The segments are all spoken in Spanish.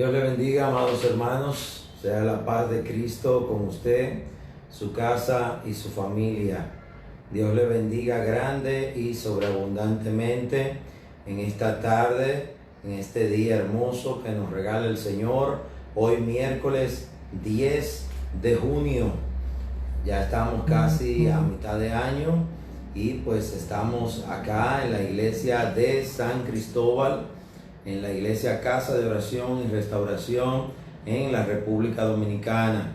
Dios le bendiga, amados hermanos. Sea la paz de Cristo con usted, su casa y su familia. Dios le bendiga grande y sobreabundantemente en esta tarde, en este día hermoso que nos regala el Señor. Hoy miércoles 10 de junio. Ya estamos casi a mitad de año y pues estamos acá en la iglesia de San Cristóbal, en la iglesia Casa de Oración y Restauración en la República Dominicana.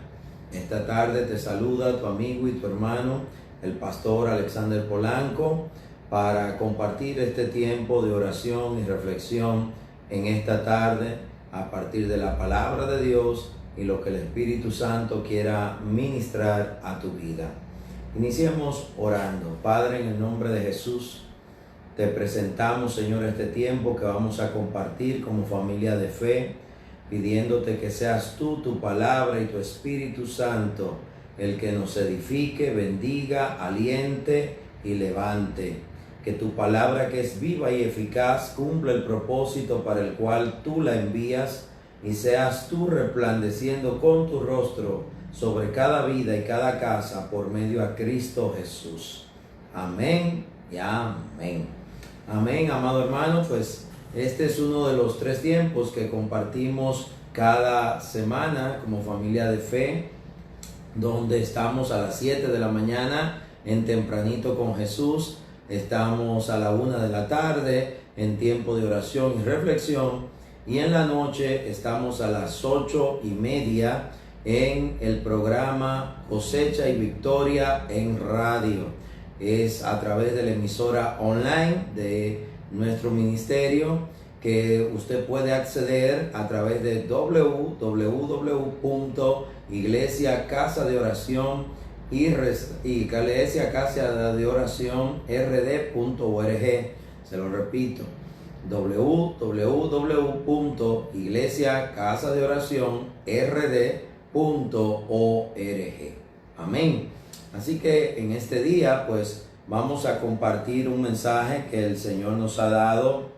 Esta tarde te saluda tu amigo y tu hermano, el pastor Alexander Polanco, para compartir este tiempo de oración y reflexión en esta tarde a partir de la palabra de Dios y lo que el Espíritu Santo quiera ministrar a tu vida. Iniciemos orando. Padre, en el nombre de Jesús, te presentamos, Señor, este tiempo que vamos a compartir como familia de fe, pidiéndote que seas tú, tu palabra y tu Espíritu Santo, el que nos edifique, bendiga, aliente y levante. Que tu palabra, que es viva y eficaz, cumpla el propósito para el cual tú la envías, y seas tú resplandeciendo con tu rostro sobre cada vida y cada casa por medio a Cristo Jesús. Amén y amén. Amén, amado hermano. Pues este es uno de los 3 tiempos que compartimos cada semana como familia de fe, donde estamos a las 7 de la mañana en Tempranito con Jesús, estamos a la 1 de la tarde en tiempo de oración y reflexión, y en la noche estamos a las 8:30 en el programa Cosecha y Victoria en radio. Es a través de la emisora online de nuestro ministerio, que usted puede acceder a través de www.iglesiacasadeoración y iglesiacasadeoración.rd.org. Se lo repito, www.iglesiacasadeoración.rd.org. Amén. Así que en este día pues vamos a compartir un mensaje que el Señor nos ha dado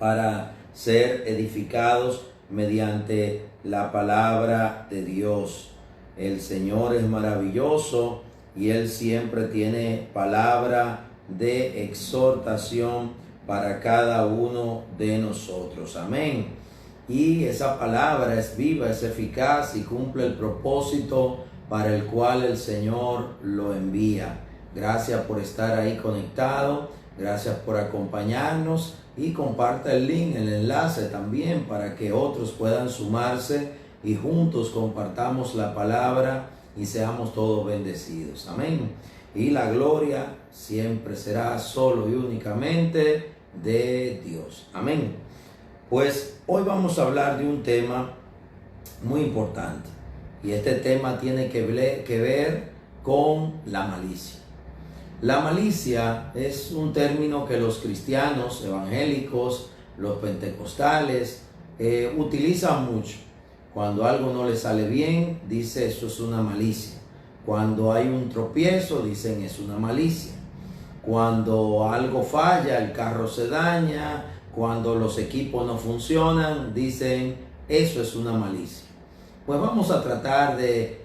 para ser edificados mediante la palabra de Dios. El Señor es maravilloso y Él siempre tiene palabra de exhortación para cada uno de nosotros. Amén. Y esa palabra es viva, es eficaz y cumple el propósito para el cual el Señor lo envía. Gracias por estar ahí conectado, gracias por acompañarnos, y comparta el link, el enlace también, para que otros puedan sumarse y juntos compartamos la palabra y seamos todos bendecidos. Amén. Y la gloria siempre será solo y únicamente de Dios. Amén. Pues hoy vamos a hablar de un tema muy importante. Y este tema tiene que ver con la malicia. La malicia es un término que los cristianos evangélicos, los pentecostales, utilizan mucho. Cuando algo no les sale bien, dice eso es una malicia. Cuando hay un tropiezo, dicen es una malicia. Cuando algo falla, el carro se daña, cuando los equipos no funcionan, dicen eso es una malicia. Pues vamos a tratar de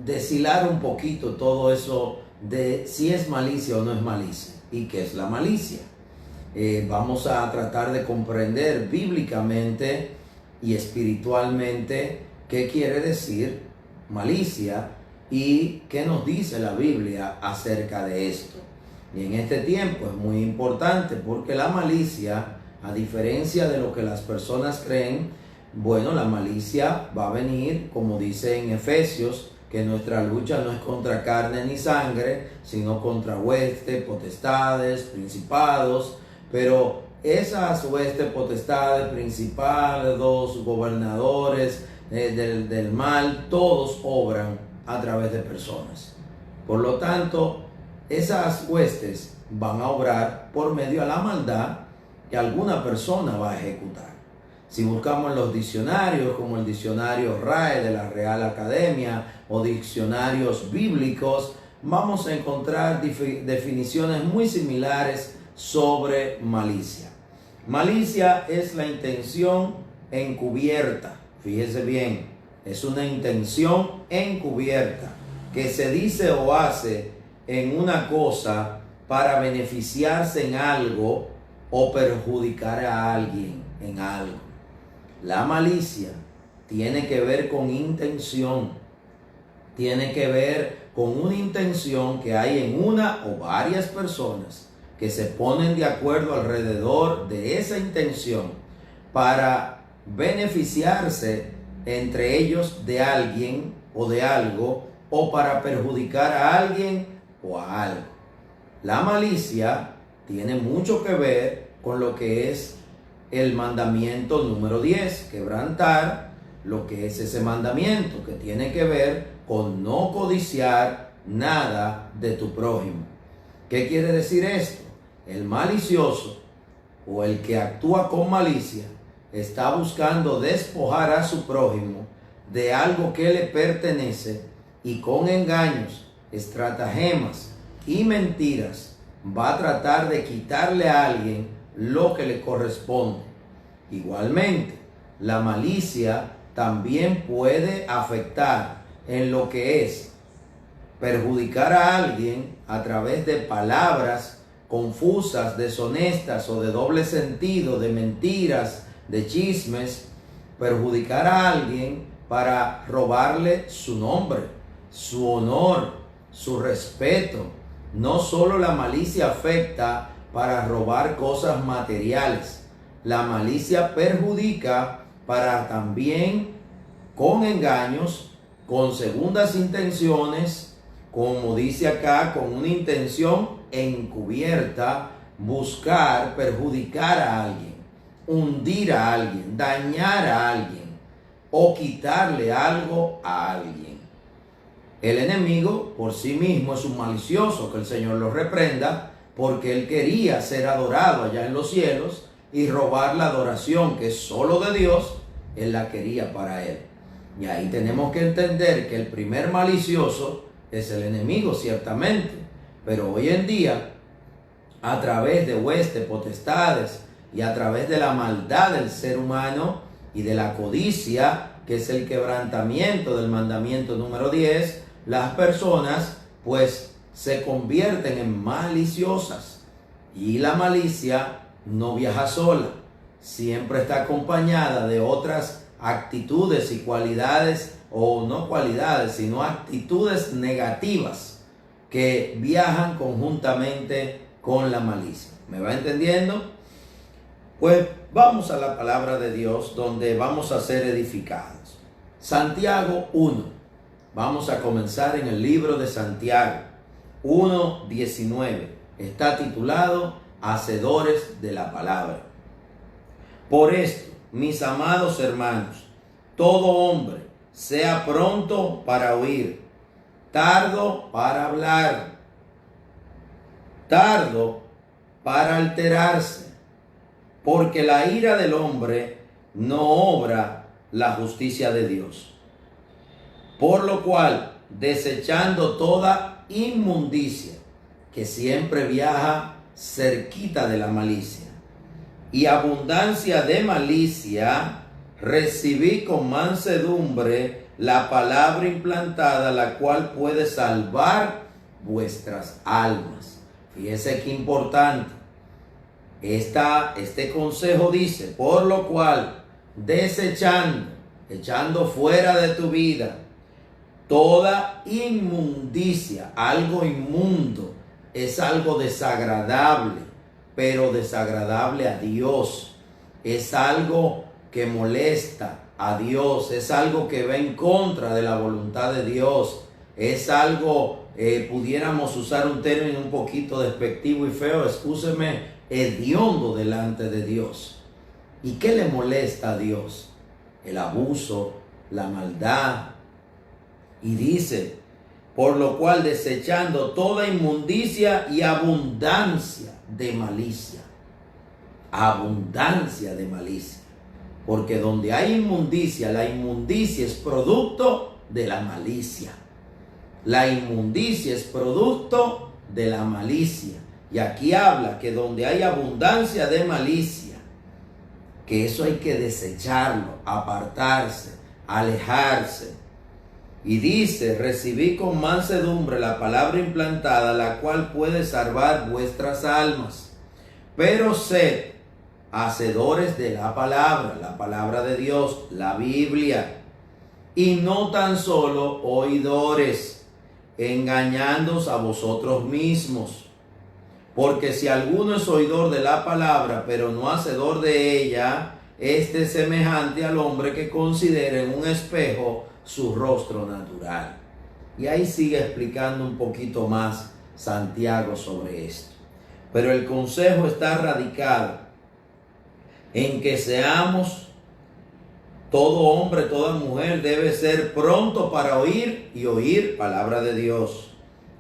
deshilar un poquito todo eso de si es malicia o no es malicia y qué es la malicia. Vamos a tratar de comprender bíblicamente y espiritualmente qué quiere decir malicia y qué nos dice la Biblia acerca de esto. Y en este tiempo es muy importante porque la malicia, a diferencia de lo que las personas creen, bueno, la malicia va a venir, como dice en Efesios, que nuestra lucha no es contra carne ni sangre, sino contra huestes, potestades, principados. Pero esas huestes, potestades, principados, gobernadores del mal, todos obran a través de personas. Por lo tanto, esas huestes van a obrar por medio de la maldad que alguna persona va a ejecutar. Si buscamos en los diccionarios, como el diccionario RAE de la Real Academia o diccionarios bíblicos, vamos a encontrar definiciones muy similares sobre malicia. Malicia es la intención encubierta. Fíjese bien, es una intención encubierta que se dice o hace en una cosa para beneficiarse en algo o perjudicar a alguien en algo. La malicia tiene que ver con intención, tiene que ver con una intención que hay en una o varias personas que se ponen de acuerdo alrededor de esa intención para beneficiarse entre ellos de alguien o de algo, o para perjudicar a alguien o a algo. La malicia tiene mucho que ver con lo que es el mandamiento número 10, quebrantar lo que es ese mandamiento, que tiene que ver con no codiciar nada de tu prójimo. ¿Qué quiere decir esto? El malicioso o el que actúa con malicia está buscando despojar a su prójimo de algo que le pertenece y con engaños, estratagemas y mentiras va a tratar de quitarle a alguien lo que le corresponde. Igualmente, la malicia también puede afectar en lo que es perjudicar a alguien a través de palabras confusas, deshonestas o de doble sentido, de mentiras, de chismes, perjudicar a alguien para robarle su nombre, su honor, su respeto. No solo la malicia afecta para robar cosas materiales, la malicia perjudica para también con engaños, con segundas intenciones, como dice acá, con una intención encubierta, buscar perjudicar a alguien, hundir a alguien, dañar a alguien o quitarle algo a alguien. El enemigo por sí mismo es un malicioso, que el Señor lo reprenda, porque él quería ser adorado allá en los cielos y robar la adoración que es solo de Dios, él la quería para él. Y ahí tenemos que entender que el primer malicioso es el enemigo, ciertamente, pero hoy en día, a través de huestes, potestades y a través de la maldad del ser humano y de la codicia, que es el quebrantamiento del mandamiento número 10, las personas pues se convierten en maliciosas. Y la malicia no viaja sola, siempre está acompañada de otras actitudes y cualidades, o no cualidades, sino actitudes negativas que viajan conjuntamente con la malicia. ¿Me va entendiendo? Pues vamos a la palabra de Dios, donde vamos a ser edificados. Santiago 1. Vamos a comenzar en el libro de Santiago 1:19. Está titulado Hacedores de la palabra. Por esto, mis amados hermanos, todo hombre sea pronto para oír, tardo para hablar, tardo para alterarse, porque la ira del hombre no obra la justicia de Dios. Por lo cual, desechando toda inmundicia que siempre viaja cerquita de la malicia, y abundancia de malicia, recibí con mansedumbre la palabra implantada, la cual puede salvar vuestras almas. Fíjese qué importante. Este consejo dice, por lo cual, desechando, echando fuera de tu vida toda inmundicia, algo inmundo, es algo desagradable, pero desagradable a Dios. Es algo que molesta a Dios, es algo que va en contra de la voluntad de Dios, es algo, pudiéramos usar un término un poquito despectivo y feo, excúseme, hediondo delante de Dios. ¿Y qué le molesta a Dios? El abuso, la maldad. Y dice, por lo cual desechando toda inmundicia y abundancia de malicia. Abundancia de malicia. Porque donde hay inmundicia, la inmundicia es producto de la malicia. La inmundicia es producto de la malicia. Y aquí habla que donde hay abundancia de malicia, que eso hay que desecharlo, apartarse, alejarse. Y dice, recibid con mansedumbre la palabra implantada, la cual puede salvar vuestras almas. Pero sed hacedores de la palabra de Dios, la Biblia, y no tan solo oidores, engañándoos a vosotros mismos. Porque si alguno es oidor de la palabra, pero no hacedor de ella, este es semejante al hombre que considera en un espejo su rostro natural. Y ahí sigue explicando un poquito más Santiago sobre esto. Pero el consejo está radicado en que seamos, todo hombre, toda mujer debe ser pronto para oír y oír palabra de Dios.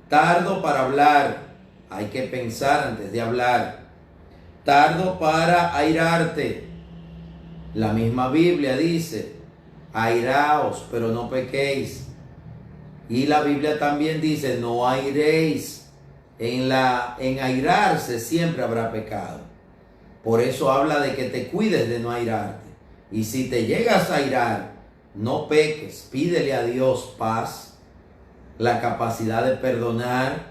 Tardo para hablar, hay que pensar antes de hablar. Tardo para airarte. La misma Biblia dice, airaos, pero no pequéis. Y la Biblia también dice, no airéis. En airarse siempre habrá pecado. Por eso habla de que te cuides de no airarte. Y si te llegas a airar, no peques. Pídele a Dios paz, la capacidad de perdonar,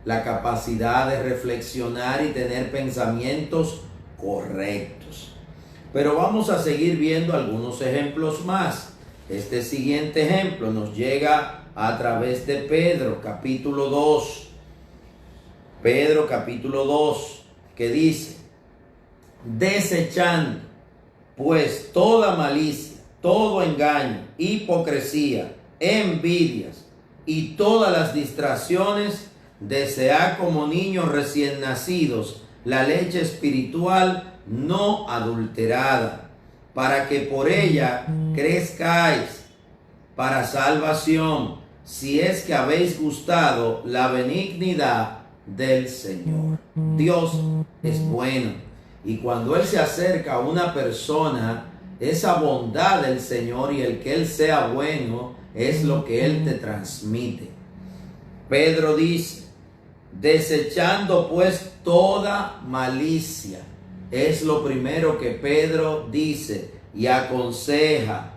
la capacidad de reflexionar y tener pensamientos correctos. Pero vamos a seguir viendo algunos ejemplos más. Este siguiente ejemplo nos llega a través de Pedro, capítulo 2. Pedro, capítulo 2, que dice, desechando pues toda malicia, todo engaño, hipocresía, envidias y todas las distracciones, desead como niños recién nacidos la leche espiritual no adulterada, para que por ella crezcáis para salvación, si es que habéis gustado la benignidad del Señor. Dios es bueno, y cuando Él se acerca a una persona, esa bondad del Señor y el que Él sea bueno es lo que Él te transmite. Pedro dice, desechando pues toda malicia. Es lo primero que Pedro dice y aconseja,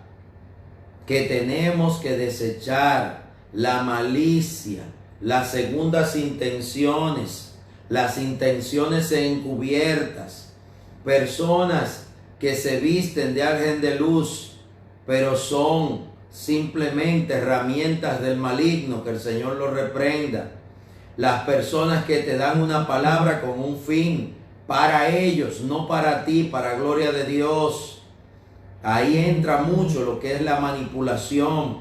que tenemos que desechar la malicia, las segundas intenciones, las intenciones encubiertas, personas que se visten de ángel de luz, pero son simplemente herramientas del maligno, que el Señor lo reprenda. Las personas que te dan una palabra con un fin para ellos, no para ti, para gloria de Dios. Ahí entra mucho lo que es la manipulación.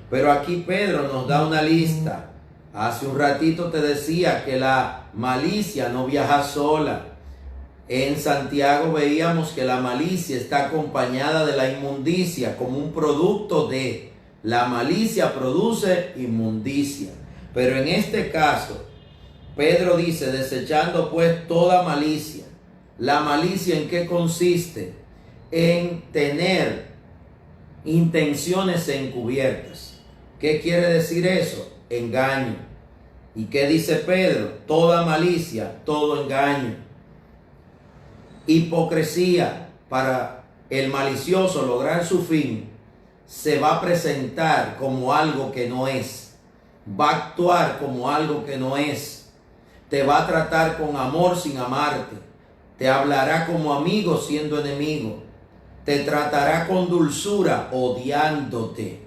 Pero aquí Pedro nos da una lista. Hace un ratito te decía que la malicia no viaja sola. En Santiago veíamos que la malicia está acompañada de la inmundicia, como un producto de la malicia produce inmundicia. Pero en este caso, Pedro dice, desechando pues toda malicia. ¿La malicia en qué consiste? En tener intenciones encubiertas. ¿Qué quiere decir eso? Engaño. ¿Y qué dice Pedro? Toda malicia, todo engaño. Hipocresía. Para el malicioso lograr su fin, se va a presentar como algo que no es. Va a actuar como algo que no es. Te va a tratar con amor sin amarte. Te hablará como amigo siendo enemigo. Te tratará con dulzura odiándote.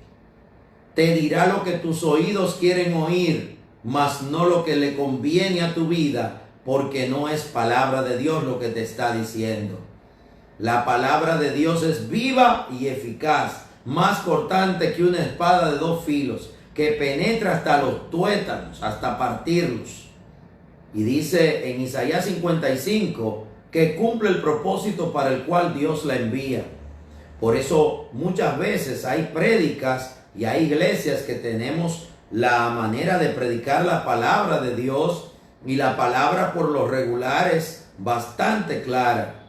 Te dirá lo que tus oídos quieren oír, mas no lo que le conviene a tu vida, porque no es palabra de Dios lo que te está diciendo. La palabra de Dios es viva y eficaz, más cortante que una espada de dos filos, que penetra hasta los tuétanos, hasta partirlos. Y dice en Isaías 55 que cumple el propósito para el cual Dios la envía. Por eso muchas veces hay prédicas y hay iglesias que tenemos la manera de predicar la palabra de Dios, y la palabra por lo regular es bastante clara.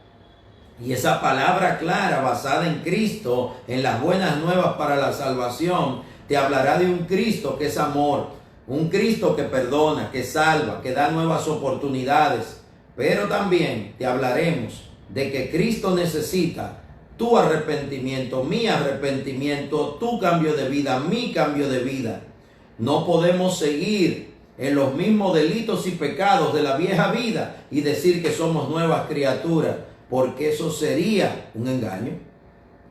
Y esa palabra clara, basada en Cristo, en las buenas nuevas para la salvación, te hablará de un Cristo que es amor, un Cristo que perdona, que salva, que da nuevas oportunidades. Pero también te hablaremos de que Cristo necesita tu arrepentimiento, mi arrepentimiento, tu cambio de vida, mi cambio de vida. No podemos seguir en los mismos delitos y pecados de la vieja vida y decir que somos nuevas criaturas, porque eso sería un engaño.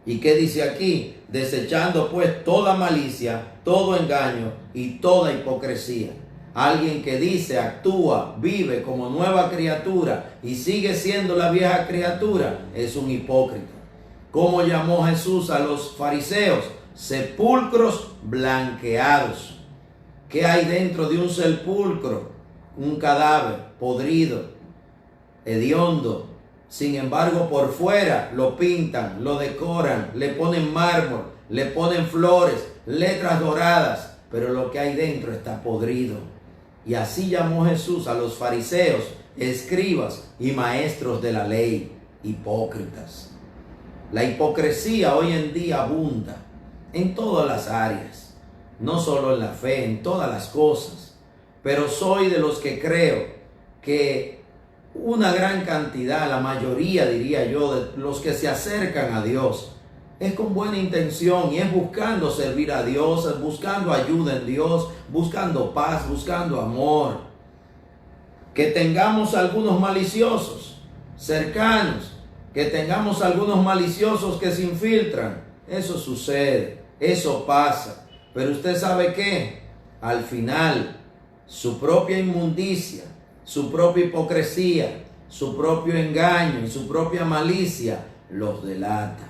¿Y qué dice aquí? Desechando pues toda malicia, todo engaño y toda hipocresía. Alguien que dice, actúa, vive como nueva criatura y sigue siendo la vieja criatura es un hipócrita. ¿Cómo llamó Jesús a los fariseos? Sepulcros blanqueados. ¿Qué hay dentro de un sepulcro? Un cadáver podrido, hediondo. Sin embargo, por fuera lo pintan, lo decoran, le ponen mármol, le ponen flores, letras doradas, pero lo que hay dentro está podrido. Y así llamó Jesús a los fariseos, escribas y maestros de la ley, hipócritas. La hipocresía hoy en día abunda en todas las áreas, no solo en la fe, en todas las cosas. Pero soy de los que creo que una gran cantidad, la mayoría diría yo, de los que se acercan a Dios, es con buena intención y es buscando servir a Dios, es buscando ayuda en Dios, buscando paz, buscando amor. Que tengamos algunos maliciosos cercanos, que tengamos algunos maliciosos que se infiltran, eso sucede, eso pasa. Pero usted sabe qué, al final su propia inmundicia, su propia hipocresía, su propio engaño y su propia malicia los delata.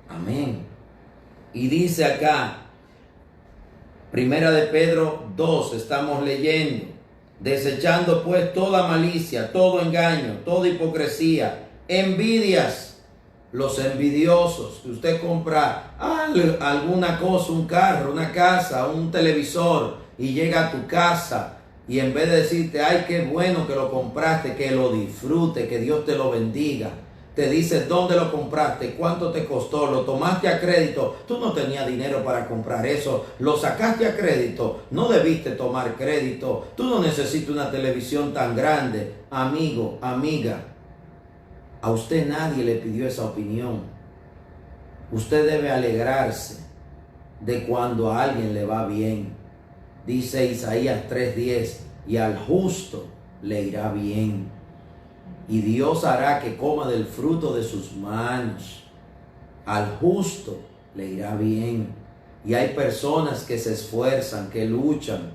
Amén. Y dice acá, Primera de Pedro 2, estamos leyendo, desechando pues toda malicia, todo engaño, toda hipocresía, envidias, los envidiosos, que usted compra alguna cosa, un carro, una casa, un televisor, y llega a tu casa y en vez de decirte, ay, qué bueno que lo compraste, que lo disfrute, que Dios te lo bendiga, te dice dónde lo compraste, cuánto te costó, lo tomaste a crédito, tú no tenías dinero para comprar eso, lo sacaste a crédito, no debiste tomar crédito, tú no necesitas una televisión tan grande. Amigo, amiga, a usted nadie le pidió esa opinión. Usted debe alegrarse de cuando a alguien le va bien. Dice Isaías 3:10, y al justo le irá bien, y Dios hará que coma del fruto de sus manos. Al justo le irá bien. Y hay personas que se esfuerzan, que luchan,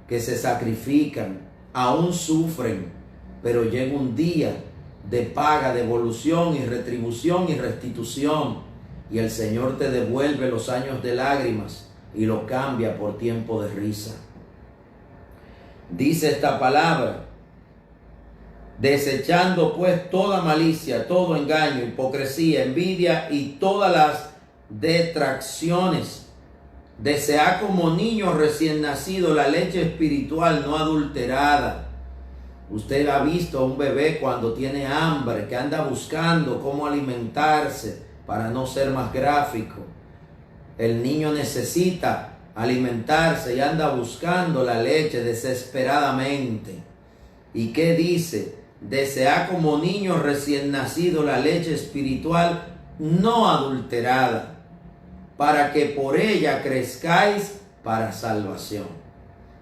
que se sacrifican, aún sufren, pero llega un día de paga, devolución y retribución y restitución, y el Señor te devuelve los años de lágrimas y lo cambia por tiempo de risa. Dice esta palabra, desechando pues toda malicia, todo engaño, hipocresía, envidia y todas las detracciones. Desea como niño recién nacido la leche espiritual no adulterada. Usted ha visto a un bebé cuando tiene hambre, que anda buscando cómo alimentarse, para no ser más gráfico. El niño necesita alimentarse y anda buscando la leche desesperadamente. ¿Y qué dice? Desea como niño recién nacido la leche espiritual no adulterada, para que por ella crezcáis para salvación.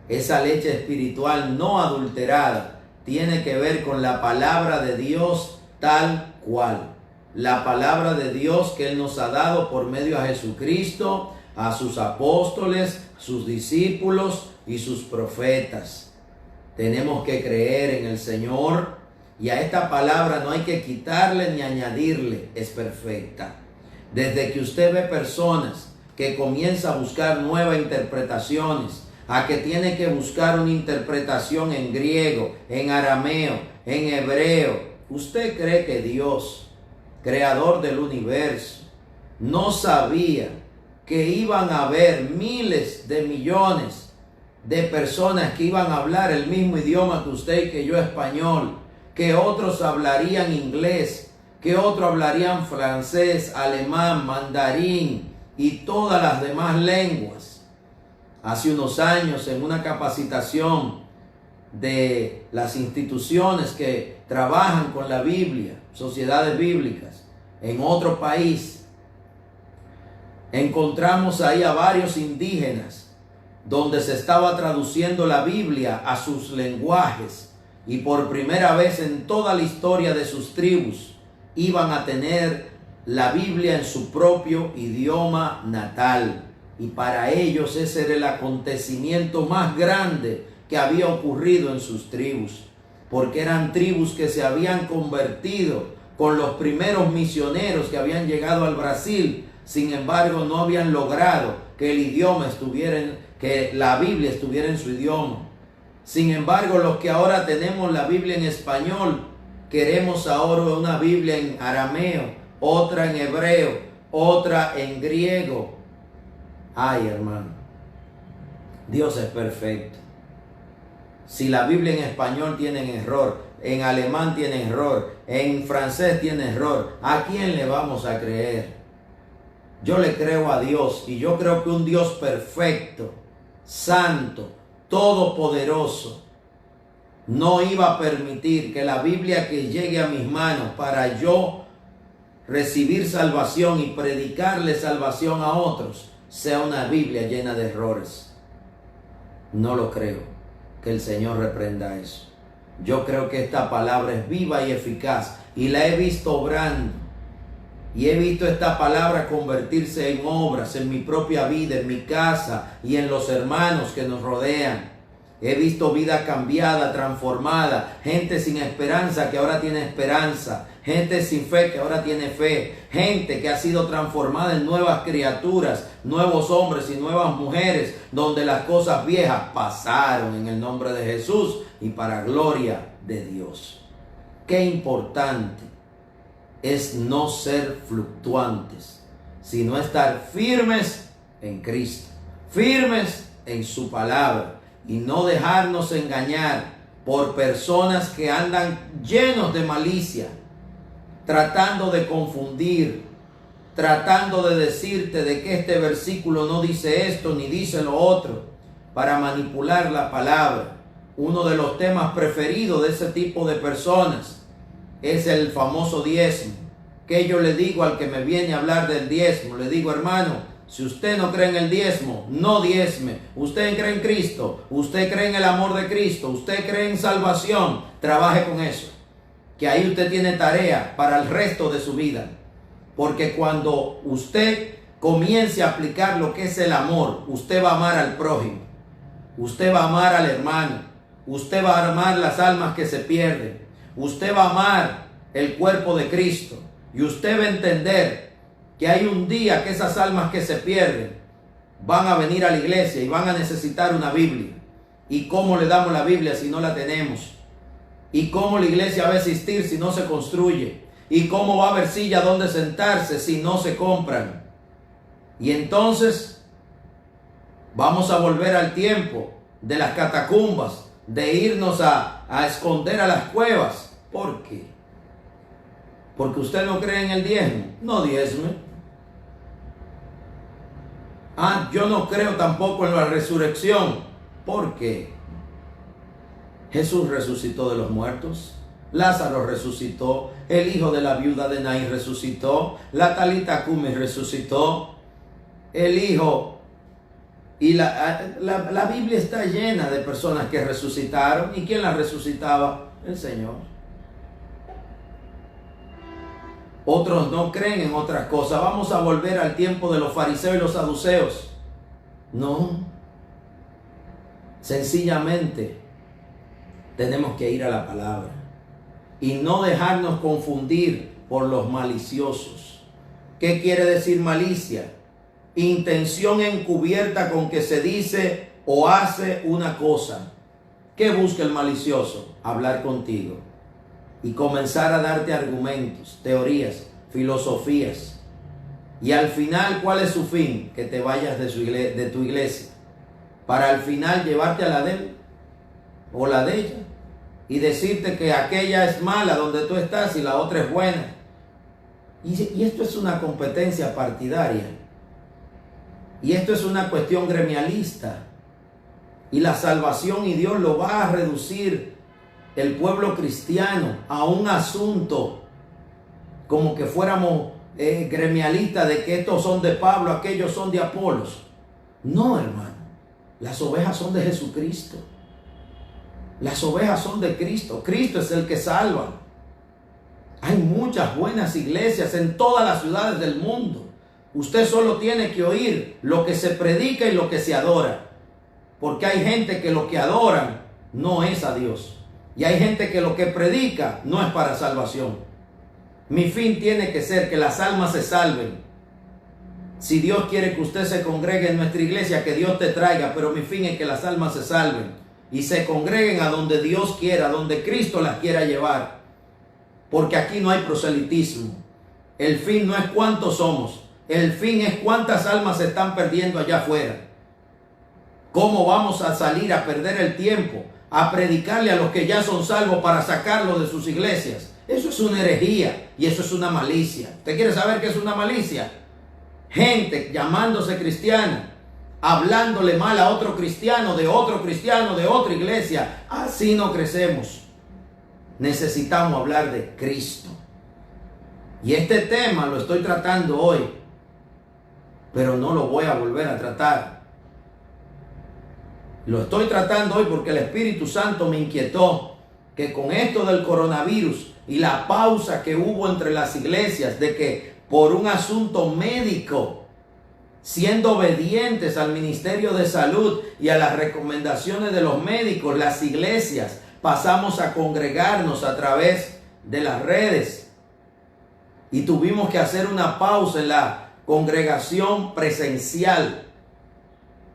Esa leche espiritual no adulterada tiene que ver con la palabra de Dios tal cual. La palabra de Dios que Él nos ha dado por medio a Jesucristo, a sus apóstoles, sus discípulos y sus profetas. Tenemos que creer en el Señor y a esta palabra no hay que quitarle ni añadirle, es perfecta. Desde que usted ve personas que comienzan a buscar nuevas interpretaciones, a que tiene que buscar una interpretación en griego, en arameo, en hebreo, ¿usted cree que Dios, creador del universo, no sabía que iban a haber miles de millones de personas que iban a hablar el mismo idioma que usted y que yo, español, que otros hablarían inglés, que otros hablarían francés, alemán, mandarín y todas las demás lenguas? Hace unos años, en una capacitación de las instituciones que trabajan con la Biblia, sociedades bíblicas, en otro país, encontramos ahí a varios indígenas donde se estaba traduciendo la Biblia a sus lenguajes, y por primera vez en toda la historia de sus tribus iban a tener la Biblia en su propio idioma natal. Y para ellos ese era el acontecimiento más grande que había ocurrido en sus tribus, porque eran tribus que se habían convertido con los primeros misioneros que habían llegado al Brasil. Sin embargo, no habían logrado que el idioma estuviera que la Biblia estuviera en su idioma. Sin embargo, los que ahora tenemos la Biblia en español, queremos ahora una Biblia en arameo, otra en hebreo, otra en griego. Ay, hermano, Dios es perfecto. Si la Biblia en español tiene error, en alemán tiene error, en francés tiene error, ¿a quién le vamos a creer? Yo le creo a Dios, y yo creo que un Dios perfecto, santo, todopoderoso, no iba a permitir que la Biblia que llegue a mis manos para yo recibir salvación y predicarle salvación a otros sea una Biblia llena de errores. No lo creo. Que el Señor reprenda eso. Yo creo que esta palabra es viva y eficaz, y la he visto obrando, y he visto esta palabra convertirse en obras en mi propia vida, en mi casa y en los hermanos que nos rodean. He visto vida cambiada, transformada, gente sin esperanza que ahora tiene esperanza, gente sin fe que ahora tiene fe, gente que ha sido transformada en nuevas criaturas, nuevos hombres y nuevas mujeres, donde las cosas viejas pasaron en el nombre de Jesús y para gloria de Dios. Qué importante es no ser fluctuantes, sino estar firmes en Cristo, firmes en su palabra, y no dejarnos engañar por personas que andan llenos de malicia, tratando de confundir, tratando de decirte de que este versículo no dice esto ni dice lo otro, para manipular la palabra. Uno de los temas preferidos de ese tipo de personas es el famoso diezmo. Que yo le digo al que me viene a hablar del diezmo, le digo: hermano, si usted no cree en el diezmo, no diezme. Usted cree en Cristo, usted cree en el amor de Cristo, usted cree en salvación, trabaje con eso, que ahí usted tiene tarea para el resto de su vida. Porque cuando usted comience a aplicar lo que es el amor, usted va a amar al prójimo, usted va a amar al hermano, usted va a amar las almas que se pierden, usted va a amar el cuerpo de Cristo, y usted va a entender que hay un día que esas almas que se pierden van a venir a la iglesia y van a necesitar una Biblia. ¿Y cómo le damos la Biblia si no la tenemos? ¿Y cómo la iglesia va a existir si no se construye? ¿Y cómo va a haber silla donde sentarse si no se compran? Y entonces vamos a volver al tiempo de las catacumbas, de irnos a esconder a las cuevas. ¿Por qué? Porque usted no cree en el diezmo, no diezme. Yo no creo tampoco en la resurrección. ¿Por qué? Jesús resucitó de los muertos, Lázaro resucitó, el hijo de la viuda de Naín resucitó, la Talita Cumi resucitó, el hijo, y la Biblia está llena de personas que resucitaron. ¿Y quién las resucitaba? El Señor. Otros no creen en otras cosas. Vamos a volver al tiempo de los fariseos y los saduceos. No. Sencillamente tenemos que ir a la palabra y no dejarnos confundir por los maliciosos. ¿Qué quiere decir malicia? Intención encubierta con que se dice o hace una cosa. ¿Qué busca el malicioso? Hablar contigo y comenzar a darte argumentos, teorías, filosofías. Y al final, ¿cuál es su fin? Que te vayas de tu iglesia, para al final llevarte a la de él o la de ella y decirte que aquella es mala donde tú estás y la otra es buena. Y esto es una competencia partidaria, y esto es una cuestión gremialista, y la salvación y Dios lo va a reducir el pueblo cristiano a un asunto como que fuéramos gremialista de que estos son de Pablo, aquellos son de Apolos. No, hermano. Las ovejas son de Jesucristo. Las ovejas son de Cristo. Cristo es el que salva. Hay muchas buenas iglesias en todas las ciudades del mundo. Usted solo tiene que oír lo que se predica y lo que se adora. Porque hay gente que lo que adoran no es a Dios. Y hay gente que lo que predica no es para salvación. Mi fin tiene que ser que las almas se salven. Si Dios quiere que usted se congregue en nuestra iglesia, que Dios te traiga, pero mi fin es que las almas se salven y se congreguen a donde Dios quiera, donde Cristo las quiera llevar. Porque aquí no hay proselitismo. El fin no es cuántos somos, el fin es cuántas almas se están perdiendo allá afuera. ¿Cómo vamos a salir a perder el tiempo, a predicarle a los que ya son salvos para sacarlos de sus iglesias? Eso es una herejía y eso es una malicia. ¿Usted quiere saber qué es una malicia? Gente llamándose cristiana, hablándole mal a otro cristiano, de otra iglesia. Así no crecemos. Necesitamos hablar de Cristo. Y este tema lo estoy tratando hoy, pero no lo voy a volver a tratar. Lo estoy tratando hoy porque el Espíritu Santo me inquietó que con esto del coronavirus y la pausa que hubo entre las iglesias, de que por un asunto médico, siendo obedientes al Ministerio de Salud y a las recomendaciones de los médicos, las iglesias pasamos a congregarnos a través de las redes y tuvimos que hacer una pausa en la congregación presencial,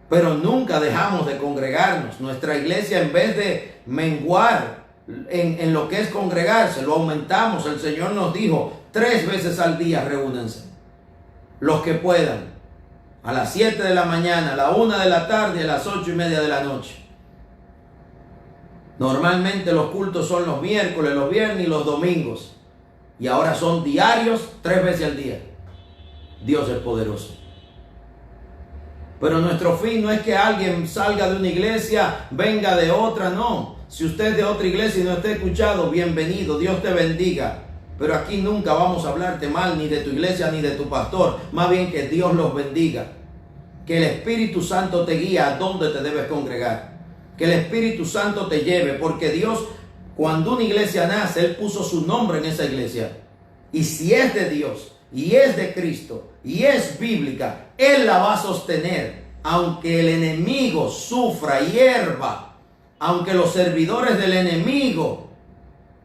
pero nunca dejamos de congregarnos. Nuestra iglesia, en vez de menguar en lo que es congregarse, lo aumentamos. El Señor nos dijo: 3 veces al día reúnanse, los que puedan, a las 7 de la mañana, a la 1 de la tarde y a las 8:30 de la noche. Normalmente los cultos son los miércoles, los viernes y los domingos, y ahora son diarios, 3 veces al día. Dios es poderoso. Pero nuestro fin no es que alguien salga de una iglesia, venga de otra, no. Si usted es de otra iglesia y no está escuchado, bienvenido, Dios te bendiga. Pero aquí nunca vamos a hablarte mal ni de tu iglesia ni de tu pastor. Más bien que Dios los bendiga. Que el Espíritu Santo te guíe a dónde te debes congregar. Que el Espíritu Santo te lleve. Porque Dios, cuando una iglesia nace, Él puso su nombre en esa iglesia. Y si es de Dios, y es de Cristo, y es bíblica, Él la va a sostener. Aunque el enemigo sufra, hierva, aunque los servidores del enemigo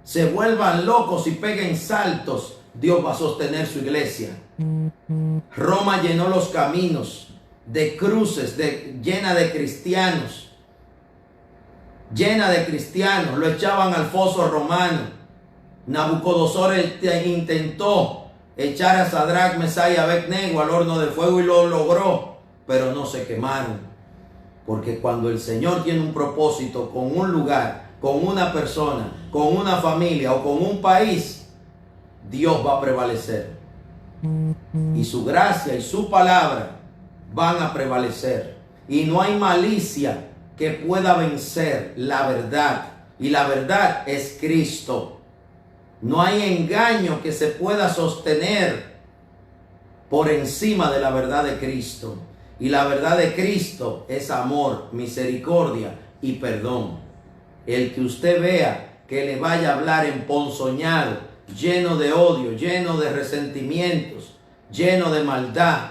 se vuelvan locos y peguen saltos, Dios va a sostener su iglesia. Roma llenó los caminos de cruces, llena de cristianos. Lo echaban al foso romano. Nabucodonosor intentó echar a Sadrach, Mesach y Abednego al horno de fuego y lo logró, pero no se quemaron. Porque cuando el Señor tiene un propósito con un lugar, con una persona, con una familia o con un país, Dios va a prevalecer. Y su gracia y su palabra van a prevalecer. Y no hay malicia que pueda vencer la verdad. Y la verdad es Cristo. No hay engaño que se pueda sostener por encima de la verdad de Cristo. Y la verdad de Cristo es amor, misericordia y perdón. El que usted vea que le vaya a hablar emponzoñado, lleno de odio, lleno de resentimientos, lleno de maldad,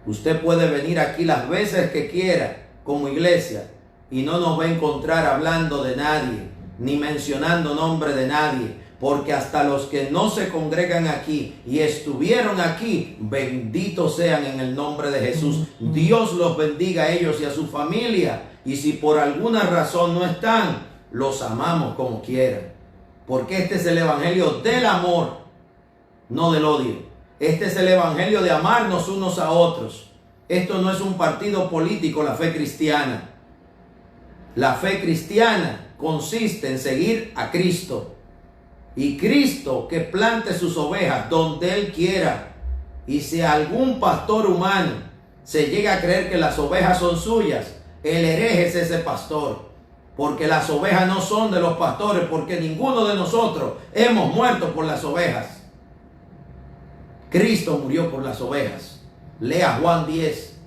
usted puede venir aquí las veces que quiera como iglesia y no nos va a encontrar hablando de nadie, ni mencionando nombre de nadie. Porque hasta los que no se congregan aquí y estuvieron aquí, benditos sean en el nombre de Jesús. Dios los bendiga a ellos y a su familia. Y si por alguna razón no están, los amamos como quiera. Porque este es el evangelio del amor, no del odio. Este es el evangelio de amarnos unos a otros. Esto no es un partido político, la fe cristiana. La fe cristiana consiste en seguir a Cristo. Y Cristo que plante sus ovejas donde Él quiera. Y si algún pastor humano se llega a creer que las ovejas son suyas, el hereje es ese pastor. Porque las ovejas no son de los pastores, porque ninguno de nosotros hemos muerto por las ovejas. Cristo murió por las ovejas. Lea Juan 10.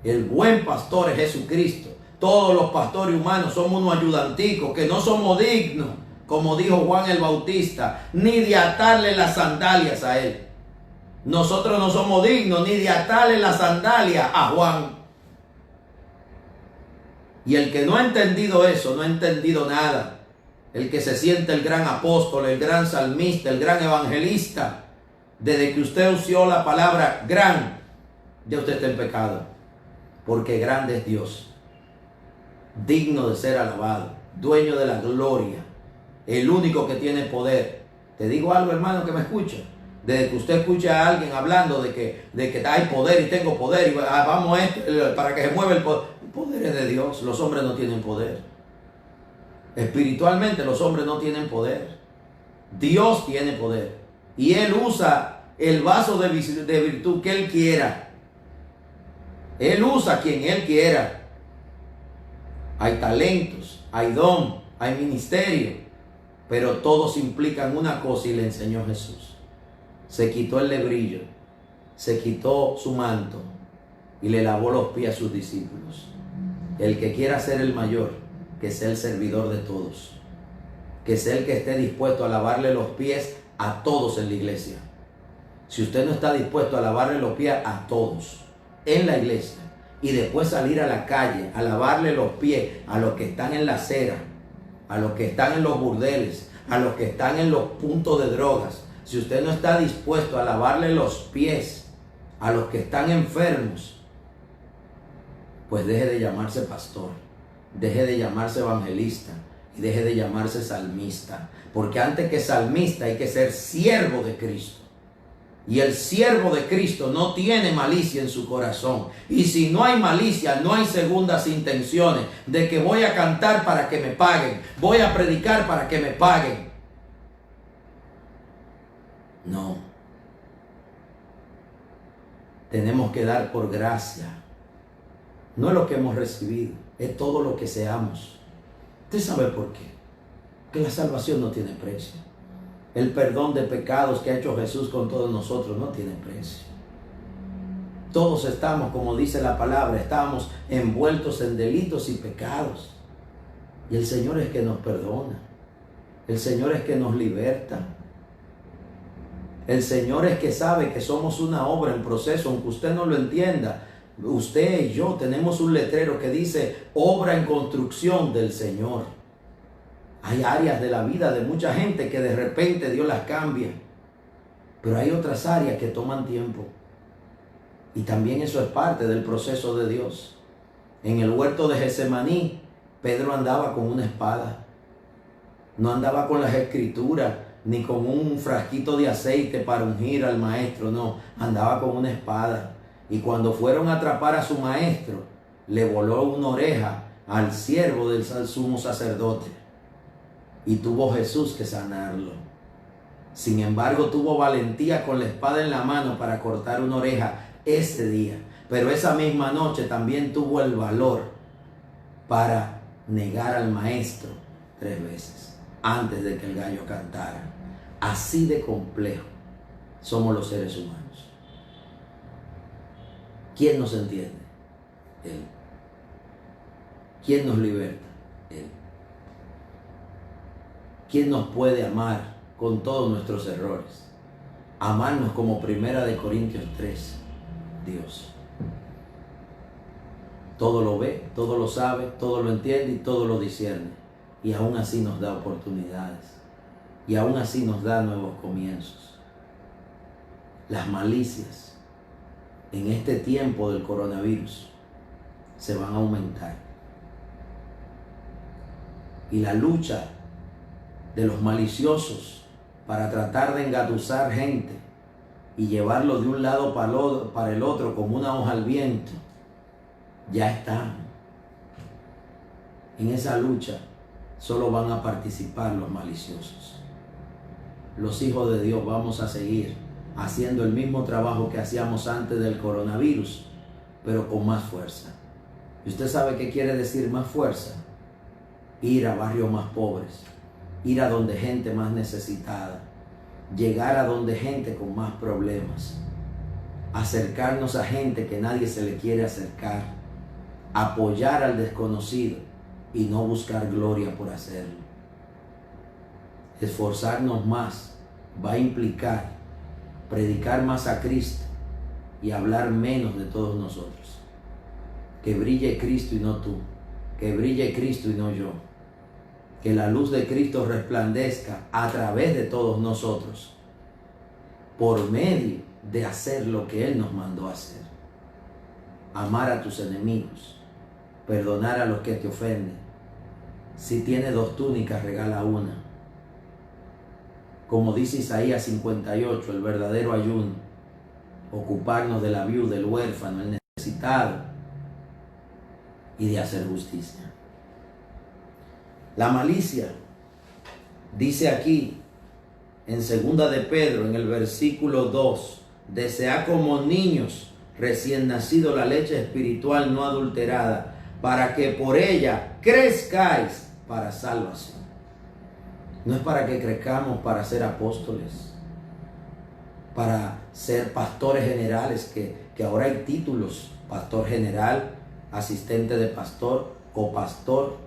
El buen pastor es Jesucristo. Todos los pastores humanos somos unos ayudanticos que no somos dignos, como dijo Juan el Bautista, ni de atarle las sandalias a él. Nosotros no somos dignos ni de atarle las sandalias a Juan. Y el que no ha entendido eso, no ha entendido nada. El que se siente el gran apóstol, el gran salmista, el gran evangelista, desde que usted usó la palabra gran, ya usted está en pecado. Porque grande es Dios, digno de ser alabado, dueño de la gloria, el único que tiene poder. Te digo algo, hermano, que me escucha. Desde que usted escucha a alguien hablando de que hay poder y tengo poder y vamos a esto, para que se mueva el poder es de Dios. Los hombres no tienen poder. Espiritualmente los hombres no tienen poder. Dios tiene poder. Y Él usa el vaso de virtud que Él quiera. Él usa a quien Él quiera. Hay talentos, hay don, hay ministerio, pero todos implican una cosa y le enseñó Jesús. Se quitó el lebrillo, se quitó su manto y le lavó los pies a sus discípulos. El que quiera ser el mayor, que sea el servidor de todos, que sea el que esté dispuesto a lavarle los pies a todos en la iglesia. Si usted no está dispuesto a lavarle los pies a todos en la iglesia y después salir a la calle a lavarle los pies a los que están en la acera, a los que están en los burdeles, a los que están en los puntos de drogas, si usted no está dispuesto a lavarle los pies a los que están enfermos, pues deje de llamarse pastor, deje de llamarse evangelista y deje de llamarse salmista, porque antes que salmista hay que ser siervo de Cristo. Y el siervo de Cristo no tiene malicia en su corazón. Y si no hay malicia, no hay segundas intenciones de que voy a cantar para que me paguen, voy a predicar para que me paguen. No. Tenemos que dar por gracia. No es lo que hemos recibido, es todo lo que seamos. ¿Usted sabe por qué? Que la salvación no tiene precio. El perdón de pecados que ha hecho Jesús con todos nosotros no tiene precio. Todos estamos, como dice la palabra, estamos envueltos en delitos y pecados. Y el Señor es que nos perdona. El Señor es que nos liberta. El Señor es que sabe que somos una obra en proceso, aunque usted no lo entienda. Usted y yo tenemos un letrero que dice obra en construcción del Señor. Hay áreas de la vida de mucha gente que de repente Dios las cambia, pero hay otras áreas que toman tiempo. Y también eso es parte del proceso de Dios. En el huerto de Getsemaní, Pedro andaba con una espada. No andaba con las escrituras, ni con un frasquito de aceite para ungir al maestro, no. Andaba con una espada. Y cuando fueron a atrapar a su maestro, le voló una oreja al siervo del sumo sacerdote. Y tuvo Jesús que sanarlo. Sin embargo, tuvo valentía con la espada en la mano para cortar una oreja ese día. Pero esa misma noche también tuvo el valor para negar al maestro 3 veces antes de que el gallo cantara. Así de complejo somos los seres humanos. ¿Quién nos entiende? Él. ¿Quién nos liberta? Él. ¿Quién nos puede amar con todos nuestros errores? Amarnos como 1 Corintios 3. Dios. Todo lo ve, todo lo sabe, todo lo entiende y todo lo discierne. Y aún así nos da oportunidades. Y aún así nos da nuevos comienzos. Las malicias en este tiempo del coronavirus se van a aumentar. Y la lucha de los maliciosos para tratar de engatusar gente y llevarlo de un lado para el otro como una hoja al viento, ya están. En esa lucha solo van a participar los maliciosos. Los hijos de Dios vamos a seguir haciendo el mismo trabajo que hacíamos antes del coronavirus, pero con más fuerza. ¿Y usted sabe qué quiere decir más fuerza? Ir a barrios más pobres, ir a donde gente más necesitada, llegar a donde gente con más problemas, acercarnos a gente que nadie se le quiere acercar, apoyar al desconocido y no buscar gloria por hacerlo. Esforzarnos más va a implicar predicar más a Cristo y hablar menos de todos nosotros. Que brille Cristo y no tú, que brille Cristo y no yo. Que la luz de Cristo resplandezca a través de todos nosotros, por medio de hacer lo que Él nos mandó a hacer. Amar a tus enemigos, perdonar a los que te ofenden. Si tienes 2 túnicas, regala una. Como dice Isaías 58, el verdadero ayuno, ocuparnos de la viuda, del huérfano, el necesitado, y de hacer justicia. La malicia, dice aquí en 2 de Pedro, en el versículo 2, desead como niños recién nacidos la leche espiritual no adulterada, para que por ella crezcáis para salvación. No es para que crezcamos para ser apóstoles, para ser pastores generales, que ahora hay títulos: pastor general, asistente de pastor, copastor,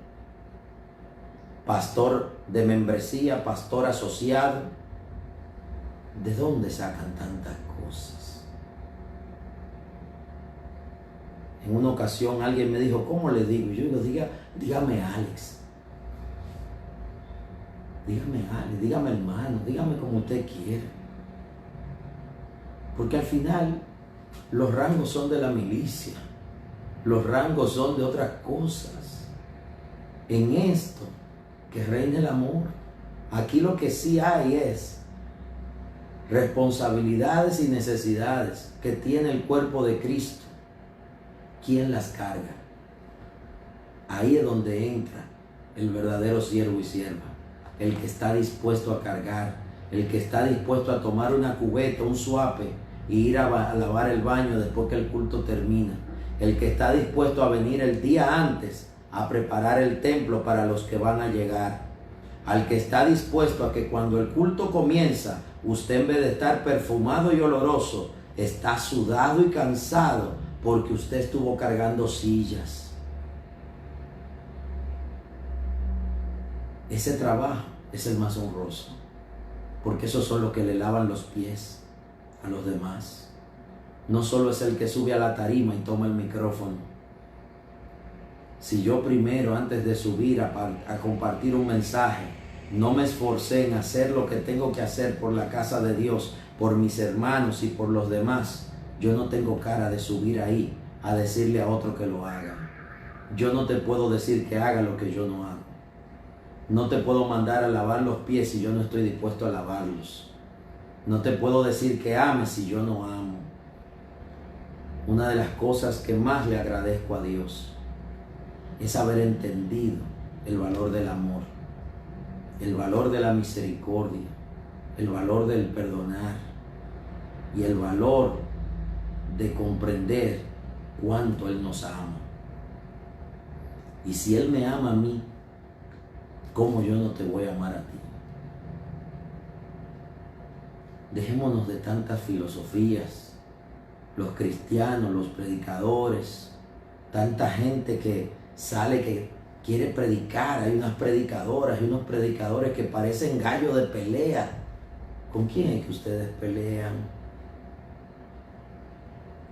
pastor de membresía, pastor asociado. ¿De dónde sacan tantas cosas? En una ocasión alguien me dijo, ¿cómo le digo? Y yo digo, dígame Alex. Dígame Alex, dígame hermano, dígame como usted quiera. Porque al final los rangos son de la milicia, los rangos son de otras cosas. En esto que reina el amor. Aquí lo que sí hay es responsabilidades y necesidades que tiene el cuerpo de Cristo. ¿Quién las carga? Ahí es donde entra el verdadero siervo y sierva. El que está dispuesto a cargar, el que está dispuesto a tomar una cubeta, un suape, y ir a lavar el baño después que el culto termina. El que está dispuesto a venir el día antes a preparar el templo para los que van a llegar. Al que está dispuesto a que cuando el culto comienza, usted en vez de estar perfumado y oloroso, está sudado y cansado porque usted estuvo cargando sillas. Ese trabajo es el más honroso, porque esos son los que le lavan los pies a los demás. No solo es el que sube a la tarima y toma el micrófono. Si yo primero, antes de subir a compartir un mensaje, no me esforcé en hacer lo que tengo que hacer por la casa de Dios, por mis hermanos y por los demás, yo no tengo cara de subir ahí a decirle a otro que lo haga. Yo no te puedo decir que haga lo que yo no hago. No te puedo mandar a lavar los pies si yo no estoy dispuesto a lavarlos. No te puedo decir que ames si yo no amo. Una de las cosas que más le agradezco a Dios es haber entendido el valor del amor, el valor de la misericordia, el valor del perdonar y el valor de comprender cuánto Él nos ama. Y si Él me ama a mí, ¿cómo yo no te voy a amar a ti? Dejémonos de tantas filosofías, los cristianos, los predicadores, tanta gente que sale que quiere predicar. Hay unas predicadoras y unos predicadores que parecen gallos de pelea. ¿Con quién es que ustedes pelean?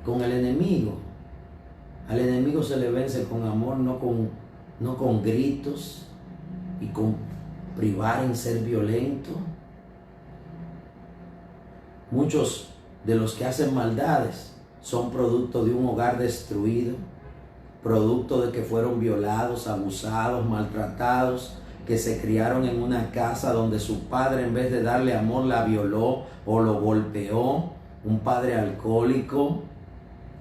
Con el enemigo. Al enemigo se le vence con amor, no con gritos y con privar en ser violento. Muchos de los que hacen maldades son producto de un hogar destruido, producto de que fueron violados, abusados, maltratados, que se criaron en una casa donde su padre, en vez de darle amor, la violó o lo golpeó, un padre alcohólico,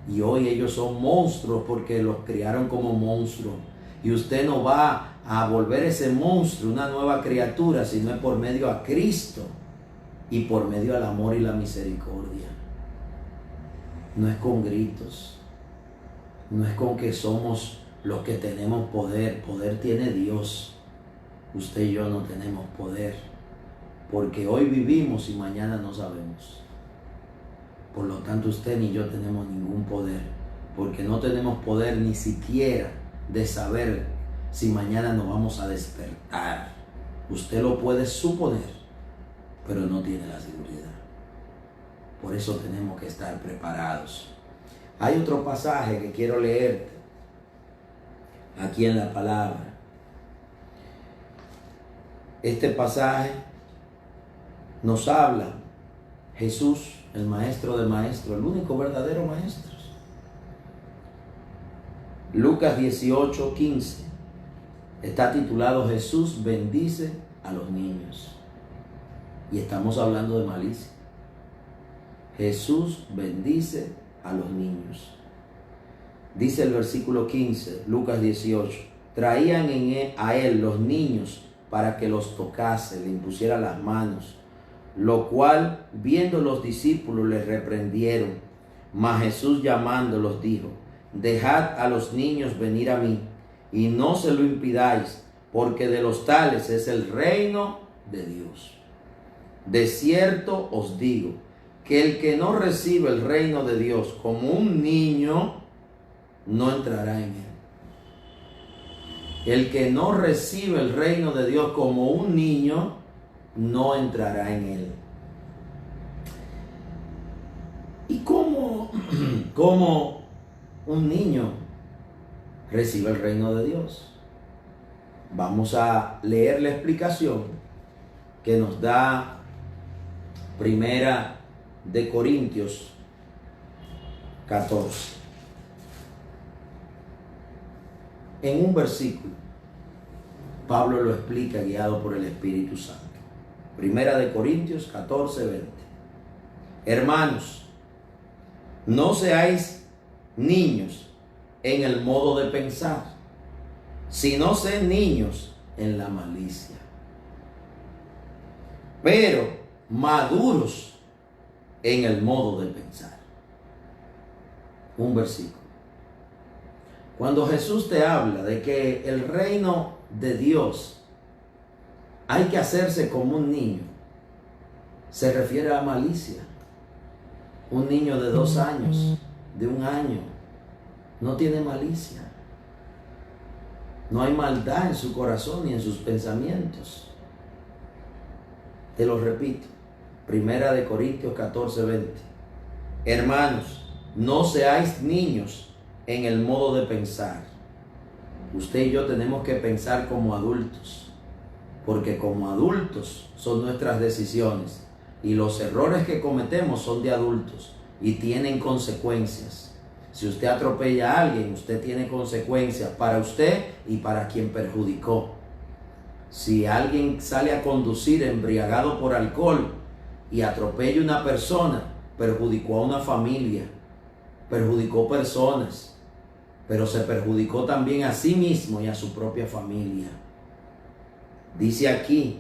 y hoy ellos son monstruos porque los criaron como monstruos. Y usted no va a volver ese monstruo una nueva criatura, sino es por medio a Cristo y por medio al amor y la misericordia. No es con gritos, no es con que somos los que tenemos poder. Poder tiene Dios. Usted y yo no tenemos poder. porque hoy vivimos y mañana no sabemos. Por lo tanto, usted ni yo tenemos ningún poder, porque no tenemos poder ni siquiera de saber si mañana nos vamos a despertar. Usted lo puede suponer, pero no tiene la seguridad. Por eso tenemos que estar preparados. Hay otro pasaje que quiero leerte aquí en la palabra. Este pasaje nos habla Jesús, el maestro de maestros, el único verdadero maestro. Lucas 18:15 está titulado Jesús bendice a los niños. Y estamos hablando de malicia. Jesús bendice a los niños. Dice el versículo 15, Lucas 18, traían a él los niños para que los tocase, le impusiera las manos, lo cual, viendo los discípulos, les reprendieron. Mas Jesús llamándolos dijo, dejad a los niños venir a mí, y no se lo impidáis, porque de los tales es el reino de Dios. De cierto os digo, que el que no recibe el reino de Dios como un niño, no entrará en él. El que no recibe el reino de Dios como un niño, no entrará en él. ¿Y cómo un niño recibe el reino de Dios? Vamos a leer la explicación que nos da Primera de Corintios 14. En un versículo, Pablo lo explica guiado por el Espíritu Santo. Primera de Corintios 14, 20. Hermanos, no seáis niños en el modo de pensar, sino sed niños en la malicia. Pero maduros en el modo de pensar. Un versículo. Cuando Jesús te habla de que el reino de Dios hay que hacerse como un niño, se refiere a malicia. Un niño de 2 años, de 1 año, no tiene malicia. No hay maldad en su corazón ni en sus pensamientos. Te lo repito. Primera de Corintios 14, 20. Hermanos, no seáis niños en el modo de pensar. Usted y yo tenemos que pensar como adultos, porque como adultos son nuestras decisiones y los errores que cometemos son de adultos y tienen consecuencias. Si usted atropella a alguien, usted tiene consecuencias para usted y para quien perjudicó. Si alguien sale a conducir embriagado por alcohol y atropella a una persona, perjudicó a una familia, perjudicó personas, pero se perjudicó también a sí mismo y a su propia familia. Dice aquí,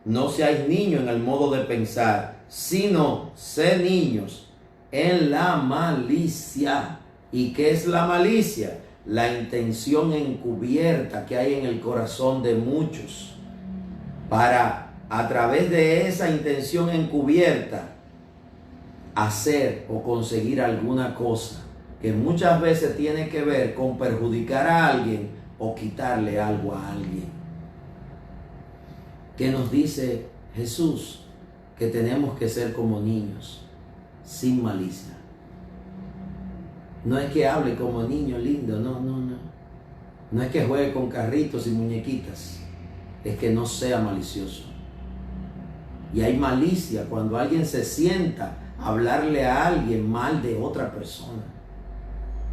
no seáis niños en el modo de pensar, sino sed niños en la malicia. ¿Y qué es la malicia? La intención encubierta que hay en el corazón de muchos para, a través de esa intención encubierta, hacer o conseguir alguna cosa que muchas veces tiene que ver con perjudicar a alguien o quitarle algo a alguien. ¿Qué nos dice Jesús? Que tenemos que ser como niños, sin malicia. No es que hable como niño lindo, no. No es que juegue con carritos y muñequitas, es que no sea malicioso. Y hay malicia cuando alguien se sienta a hablarle a alguien mal de otra persona.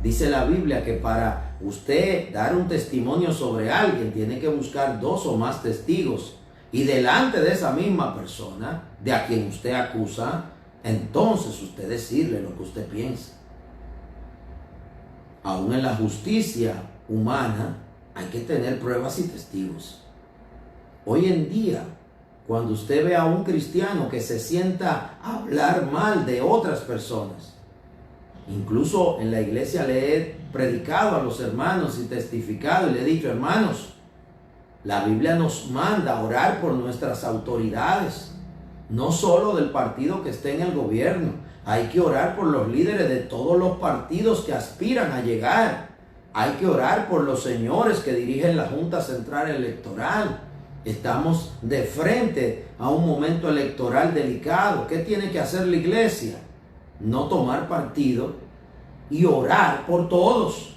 Dice la Biblia que para usted dar un testimonio sobre alguien tiene que buscar 2 o más testigos. Y delante de esa misma persona, de a quien usted acusa, entonces usted decirle lo que usted piensa. Aún en la justicia humana hay que tener pruebas y testigos. Hoy en día, cuando usted ve a un cristiano que se sienta a hablar mal de otras personas, incluso en la iglesia le he predicado a los hermanos y testificado y le he dicho, hermanos, la Biblia nos manda a orar por nuestras autoridades, no solo del partido que esté en el gobierno. Hay que orar por los líderes de todos los partidos que aspiran a llegar. Hay que orar por los señores que dirigen la Junta Central Electoral. Estamos de frente a un momento electoral delicado. ¿Qué tiene que hacer la iglesia? No tomar partido y orar por todos.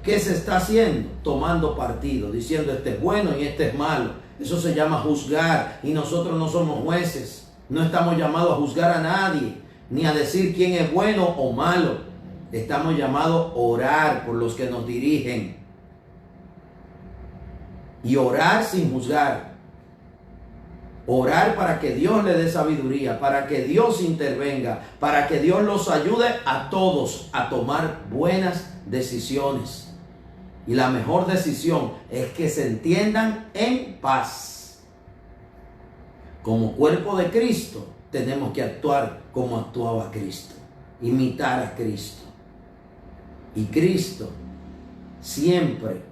¿Qué se está haciendo? Tomando partido, diciendo este es bueno y este es malo. Eso se llama juzgar, y nosotros no somos jueces. No estamos llamados a juzgar a nadie, ni a decir quién es bueno o malo. Estamos llamados a orar por los que nos dirigen. Y orar sin juzgar. Orar para que Dios le dé sabiduría, para que Dios intervenga, para que Dios los ayude a todos a tomar buenas decisiones. Y la mejor decisión es que se entiendan en paz. Como cuerpo de Cristo, tenemos que actuar como actuaba Cristo, imitar a Cristo. Y Cristo siempre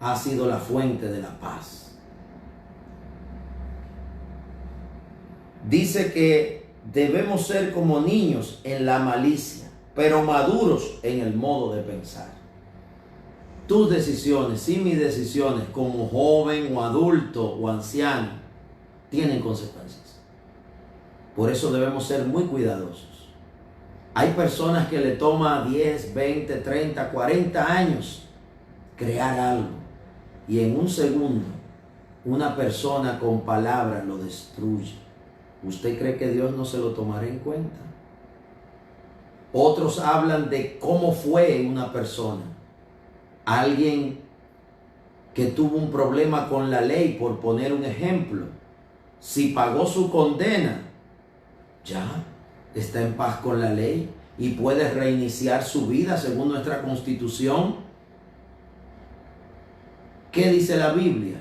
ha sido la fuente de la paz. Dice que debemos ser como niños en la malicia, pero maduros en el modo de pensar. Tus decisiones y mis decisiones como joven o adulto o anciano tienen consecuencias. Por eso debemos ser muy cuidadosos. Hay personas que le toma 10, 20, 30, 40 años crear algo, y en un segundo una persona con palabras lo destruye. ¿Usted cree que Dios no se lo tomará en cuenta? Otros hablan de cómo fue una persona. Alguien que tuvo un problema con la ley, por poner un ejemplo, si pagó su condena, ya está en paz con la ley y puede reiniciar su vida según nuestra Constitución. ¿Qué dice la Biblia?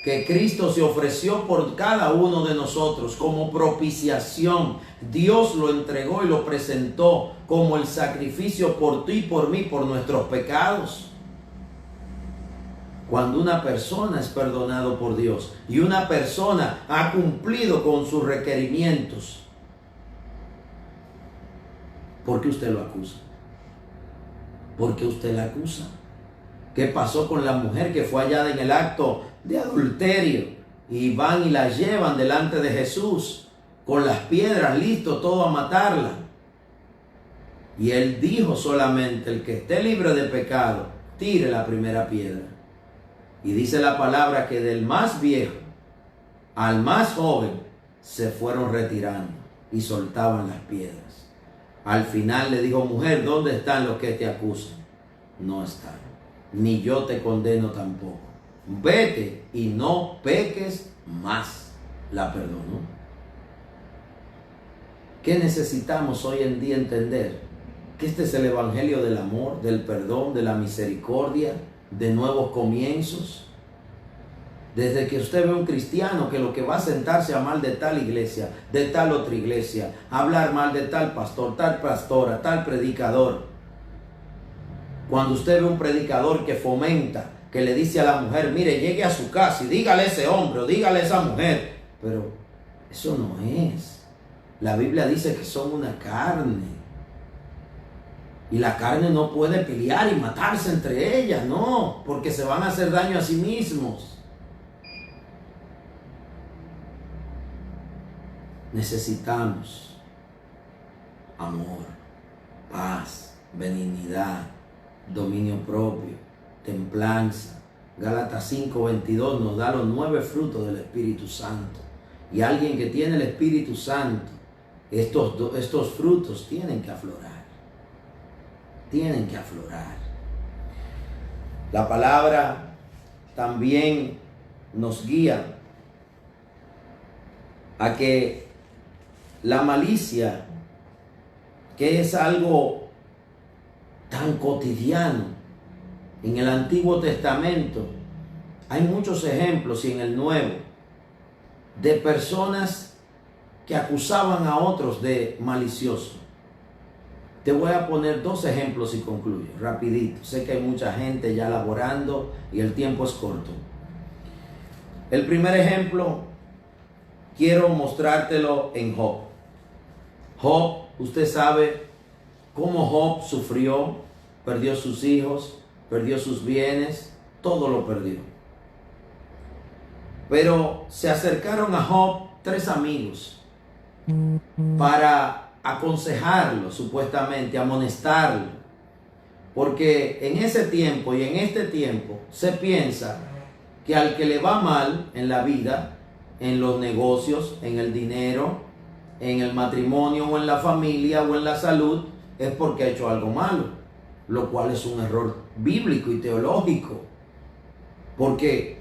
Que Cristo se ofreció por cada uno de nosotros como propiciación. Dios lo entregó y lo presentó como el sacrificio por ti y por mí, por nuestros pecados. Cuando una persona es perdonado por Dios y una persona ha cumplido con sus requerimientos, ¿por qué usted lo acusa? ¿Por qué usted la acusa? ¿Qué pasó con la mujer que fue hallada en el acto de adulterio? Y van y la llevan delante de Jesús con las piedras, listo todo a matarla. Y él dijo solamente: el que esté libre de pecado, tire la primera piedra. Y dice la palabra que del más viejo al más joven se fueron retirando y soltaban las piedras. Al final le dijo: mujer, ¿dónde están los que te acusan? No están. Ni yo te condeno tampoco. Vete y no peques más. La perdonó. ¿Qué necesitamos hoy en día entender? Que este es el evangelio del amor, del perdón, de la misericordia, de nuevos comienzos. Desde que usted ve un cristiano que lo que va a sentarse a mal de tal iglesia, de tal otra iglesia, a hablar mal de tal pastor, tal pastora, tal predicador. Cuando usted ve un predicador que fomenta, que le dice a la mujer: mire, llegue a su casa y dígale a ese hombre o dígale a esa mujer. Pero eso no es. La Biblia dice que son una carne. Y la carne no puede pelear y matarse entre ellas, no, porque se van a hacer daño a sí mismos. Necesitamos amor, paz, benignidad, dominio propio, templanza. Gálatas 5:22 nos da los 9 frutos del Espíritu Santo. Y alguien que tiene el Espíritu Santo, estos frutos tienen que aflorar. Tienen que aflorar. La palabra también nos guía a que la malicia, que es algo tan cotidiano en el Antiguo Testamento, hay muchos ejemplos, y en el Nuevo, de personas que acusaban a otros de malicioso. Te voy a poner 2 ejemplos y concluyo, rapidito. Sé que hay mucha gente ya laborando y el tiempo es corto. El primer ejemplo, quiero mostrártelo en Job. Job, usted sabe cómo Job sufrió, perdió sus hijos, perdió sus bienes, todo lo perdió. Pero se acercaron a Job 3 amigos para aconsejarlo, supuestamente, amonestarlo. Porque en ese tiempo y en este tiempo se piensa que al que le va mal en la vida, en los negocios, en el dinero, en el matrimonio o en la familia o en la salud, es porque ha hecho algo malo, lo cual es un error bíblico y teológico. Porque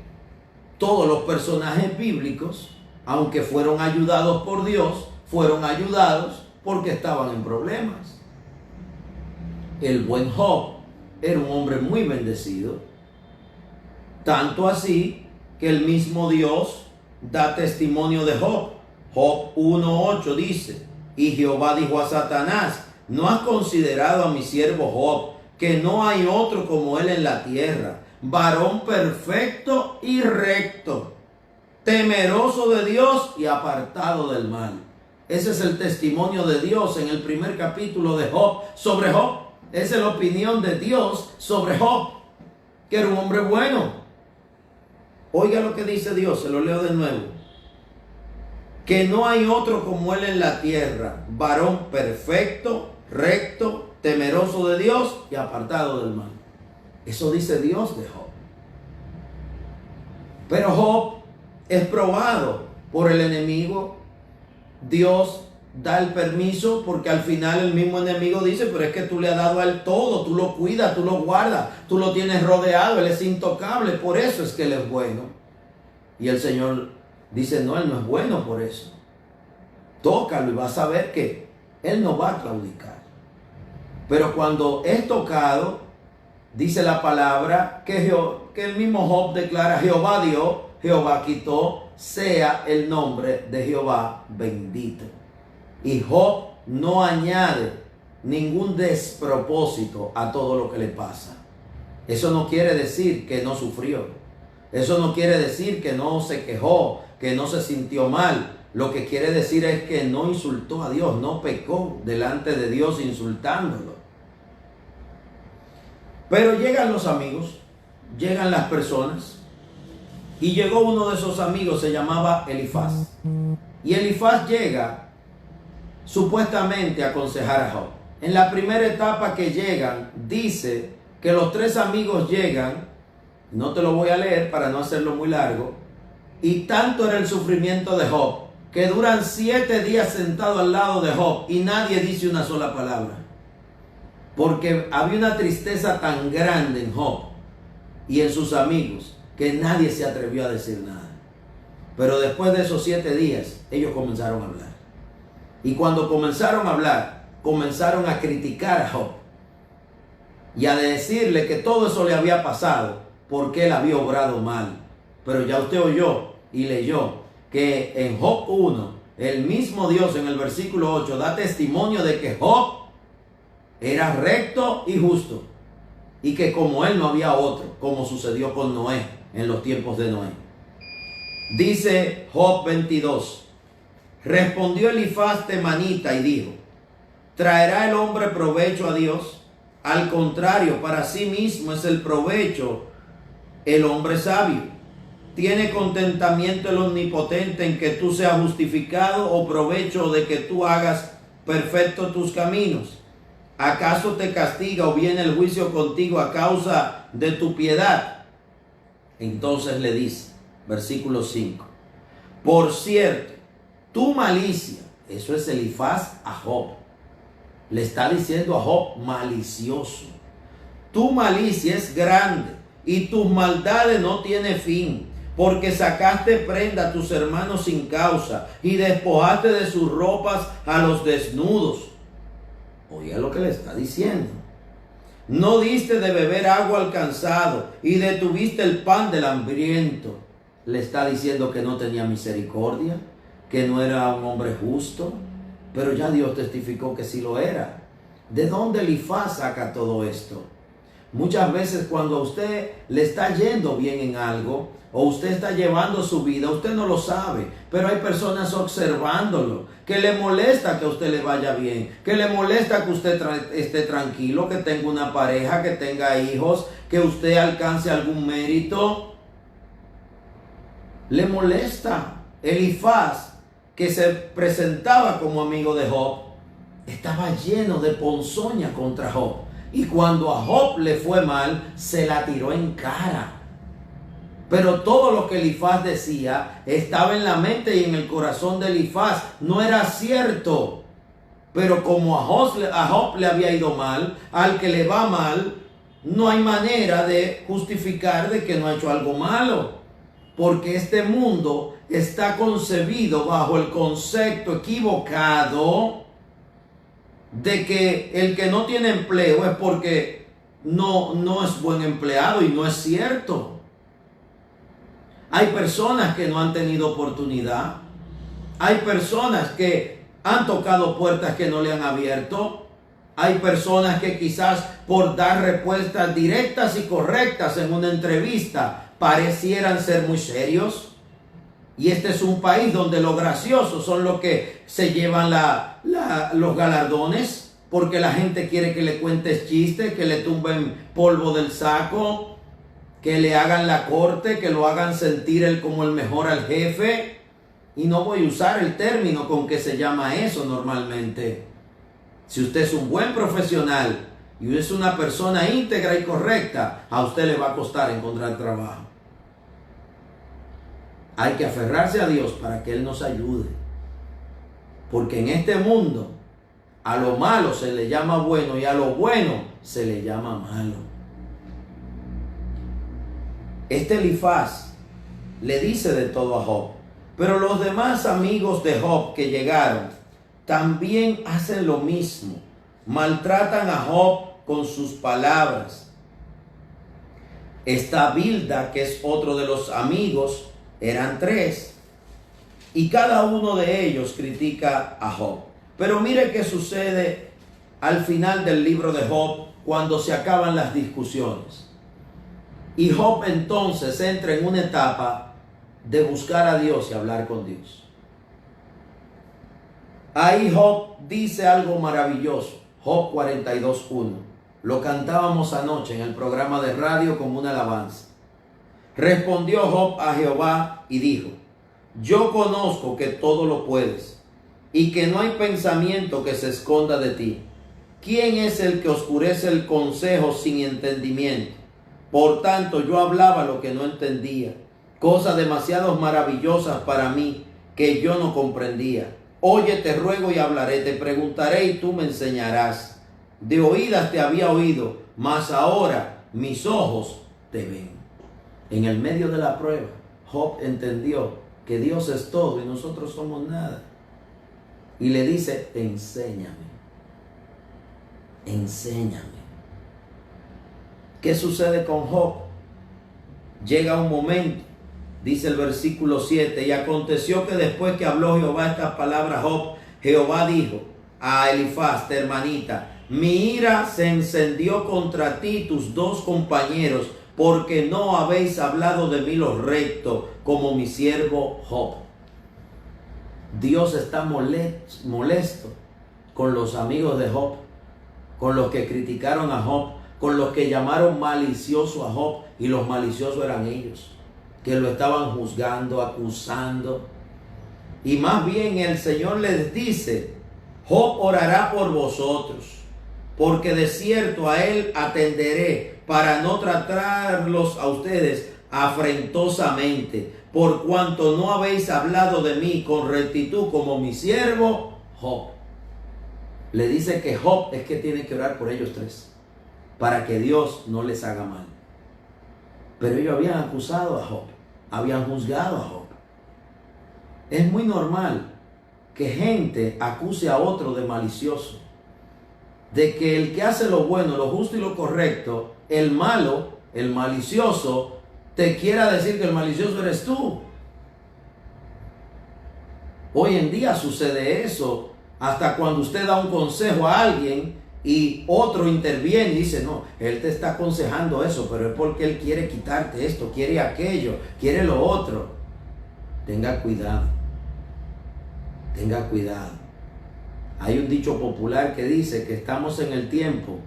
todos los personajes bíblicos, aunque fueron ayudados por Dios, fueron ayudados porque estaban en problemas. El buen Job era un hombre muy bendecido, tanto así que el mismo Dios da testimonio de Job. Job 1:8 dice: y Jehová dijo a Satanás, ¿no has considerado a mi siervo Job, que no hay otro como él en la tierra, varón perfecto y recto, temeroso de Dios y apartado del mal? Ese es el testimonio de Dios en el primer capítulo de Job sobre Job. Esa es la opinión de Dios sobre Job, que era un hombre bueno. Oiga lo que dice Dios, se lo leo de nuevo. Que no hay otro como él en la tierra, varón perfecto, recto, temeroso de Dios y apartado del mal. Eso dice Dios de Job. Pero Job es probado por el enemigo. Dios da el permiso porque al final el mismo enemigo dice: pero es que tú le has dado a él todo, tú lo cuidas, tú lo guardas, tú lo tienes rodeado, él es intocable, por eso es que él es bueno. Y el Señor dice: no, él no es bueno por eso. Tócalo y vas a ver que él no va a claudicar. Pero cuando es tocado, dice la palabra que el mismo Job declara: Jehová dio, Jehová quitó, sea el nombre de Jehová bendito. Y Job no añade ningún despropósito a todo lo que le pasa. Eso no quiere decir que no sufrió. Eso no quiere decir que no se quejó, que no se sintió mal. Lo que quiere decir es que no insultó a Dios, no pecó delante de Dios insultándolo. Pero llegan los amigos, llegan las personas, y llegó uno de esos amigos, se llamaba Elifaz. Y Elifaz llega supuestamente a aconsejar a Job. En la primera etapa que llegan, dice que los 3 amigos llegan, no te lo voy a leer para no hacerlo muy largo, y tanto era el sufrimiento de Job, que duran 7 días sentados al lado de Job y nadie dice una sola palabra. Porque había una tristeza tan grande en Job y en sus amigos que nadie se atrevió a decir nada. Pero después de esos 7 días, ellos comenzaron a hablar. Y cuando comenzaron a hablar, comenzaron a criticar a Job y a decirle que todo eso le había pasado porque él había obrado mal. Pero ya usted oyó y leyó que en Job 1, el mismo Dios en el versículo 8 da testimonio de que Job era recto y justo, y que como él no había otro, como sucedió con Noé en los tiempos de Noé. Dice Job 22: respondió Elifaz temanita y dijo: ¿traerá el hombre provecho a Dios? Al contrario, para sí mismo es el provecho el hombre sabio. ¿Tiene contentamiento el omnipotente en que tú seas justificado, o provecho de que tú hagas perfectos tus caminos? ¿Acaso te castiga o viene el juicio contigo a causa de tu piedad? Entonces le dice, versículo 5: por cierto, tu malicia, eso es Elifaz a Job, le está diciendo a Job malicioso, tu malicia es grande y tus maldades no tienen fin, porque sacaste prenda a tus hermanos sin causa y despojaste de sus ropas a los desnudos. Oiga lo que le está diciendo. No diste de beber agua al cansado y detuviste el pan del hambriento. Le está diciendo que no tenía misericordia, que no era un hombre justo, pero ya Dios testificó que sí lo era. ¿De dónde Elifaz saca todo esto? Muchas veces cuando a usted le está yendo bien en algo, o usted está llevando su vida, usted no lo sabe, pero hay personas observándolo, que le molesta que a usted le vaya bien, que le molesta que usted esté tranquilo, que tenga una pareja, que tenga hijos, que usted alcance algún mérito. Le molesta. Elifaz, que se presentaba como amigo de Job, estaba lleno de ponzoña contra Job. Y cuando a Job le fue mal, se la tiró en cara. Pero todo lo que Elifaz decía estaba en la mente y en el corazón de Elifaz. No era cierto. Pero como a Job le había ido mal, al que le va mal, no hay manera de justificar de que no ha hecho algo malo. Porque este mundo está concebido bajo el concepto equivocado de que el que no tiene empleo es porque no es buen empleado, y no es cierto. Hay personas que no han tenido oportunidad. Hay personas que han tocado puertas que no le han abierto. Hay personas que quizás por dar respuestas directas y correctas en una entrevista parecieran ser muy serios. Y este es un país donde los graciosos son los que se llevan los galardones, porque la gente quiere que le cuentes chistes, que le tumben polvo del saco, que le hagan la corte, que lo hagan sentir él como el mejor al jefe. Y no voy a usar el término con que se llama eso normalmente. Si usted es un buen profesional y es una persona íntegra y correcta, a usted le va a costar encontrar trabajo. Hay que aferrarse a Dios para que Él nos ayude. Porque en este mundo a lo malo se le llama bueno y a lo bueno se le llama malo. Este Elifaz le dice de todo a Job. Pero los demás amigos de Job que llegaron también hacen lo mismo. Maltratan a Job con sus palabras. Está Bilda, que es otro de los amigos. Eran 3. Y cada uno de ellos critica a Job. Pero mire qué sucede al final del libro de Job cuando se acaban las discusiones. Y Job entonces entra en una etapa de buscar a Dios y hablar con Dios. Ahí Job dice algo maravilloso. Job 42:1. Lo cantábamos anoche en el programa de radio como una alabanza. Respondió Job a Jehová y dijo: yo conozco que todo lo puedes y que no hay pensamiento que se esconda de ti. ¿Quién es el que oscurece el consejo sin entendimiento? Por tanto, yo hablaba lo que no entendía, cosas demasiado maravillosas para mí que yo no comprendía. Oye, te ruego y hablaré, te preguntaré y tú me enseñarás. De oídas te había oído, mas ahora mis ojos te ven. En el medio de la prueba, Job entendió que Dios es todo y nosotros somos nada. Y le dice: enséñame. Enséñame. ¿Qué sucede con Job? Llega un momento, dice el versículo 7, y aconteció que después que habló Jehová estas palabras a Job, Jehová dijo a Elifaz, tu hermanita: mi ira se encendió contra ti y tus 2 compañeros, porque no habéis hablado de mí lo recto, como mi siervo Job. Dios está molesto con los amigos de Job, con los que criticaron a Job, con los que llamaron malicioso a Job, y los maliciosos eran ellos, que lo estaban juzgando, acusando. Y más bien el Señor les dice: Job orará por vosotros, porque de cierto a él atenderé, para no tratarlos a ustedes afrentosamente, por cuanto no habéis hablado de mí con rectitud como mi siervo Job. Le dice que Job es que tiene que orar por ellos 3, para que Dios no les haga mal. Pero ellos habían acusado a Job, habían juzgado a Job. Es muy normal que gente acuse a otro de malicioso, de que el que hace lo bueno, lo justo y lo correcto, el malo, el malicioso, te quiera decir que el malicioso eres tú. Hoy en día sucede eso, hasta cuando usted da un consejo a alguien Y otro interviene y dice, no, él te está aconsejando eso, pero es porque él quiere quitarte esto, quiere aquello, quiere lo otro. Tenga cuidado, tenga cuidado. Hay un dicho popular que dice que estamos en el tiempo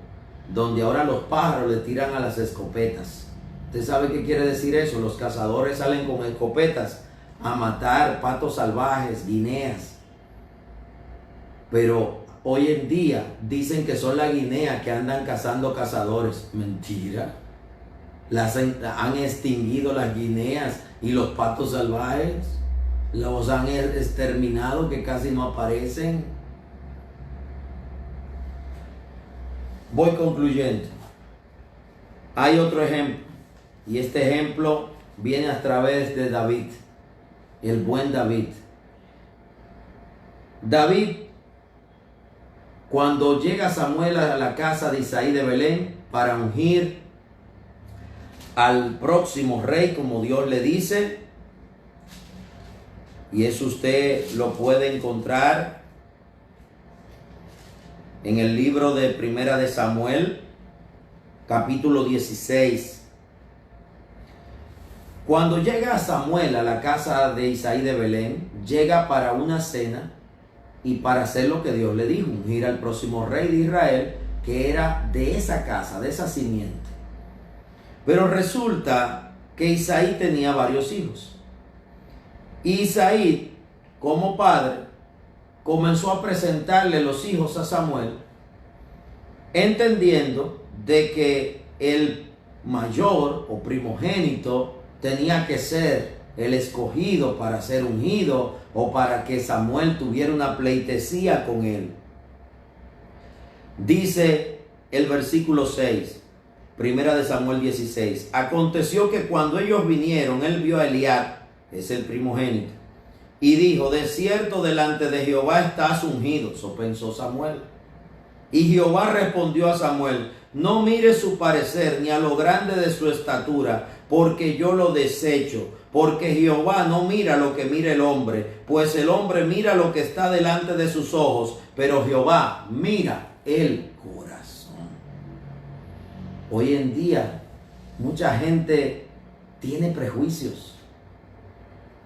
donde ahora los pájaros le tiran a las escopetas. ¿Usted sabe qué quiere decir eso? Los cazadores salen con escopetas a matar patos salvajes, guineas. Pero hoy en día dicen que son las guineas que andan cazando cazadores. Mentira. Han extinguido las guineas y los patos salvajes. Los han exterminado, que casi no aparecen. Voy concluyendo. Hay otro ejemplo. Y este ejemplo viene a través de David. El buen David. David, cuando llega Samuel a la casa de Isaí de Belén para ungir al próximo rey, como Dios le dice, y eso usted lo puede encontrar en el libro de Primera de Samuel, capítulo 16. Cuando llega Samuel a la casa de Isaí de Belén, llega para una cena y para hacer lo que Dios le dijo, ungir al próximo rey de Israel, que era de esa casa, de esa simiente. Pero resulta que Isaí tenía varios hijos. Y Isaí, como padre, comenzó a presentarle los hijos a Samuel, entendiendo de que el mayor o primogénito tenía que ser el escogido para ser ungido o para que Samuel tuviera una pleitesía con él. Dice el versículo 6, Primera de Samuel 16. Aconteció que cuando ellos vinieron, él vio a Eliab, es el primogénito, y dijo, de cierto delante de Jehová estás ungido. Eso pensó Samuel. Y Jehová respondió a Samuel, no mires su parecer ni a lo grande de su estatura, porque yo lo desecho. Porque Jehová no mira lo que mira el hombre, pues el hombre mira lo que está delante de sus ojos, pero Jehová mira el corazón. Hoy en día mucha gente tiene prejuicios.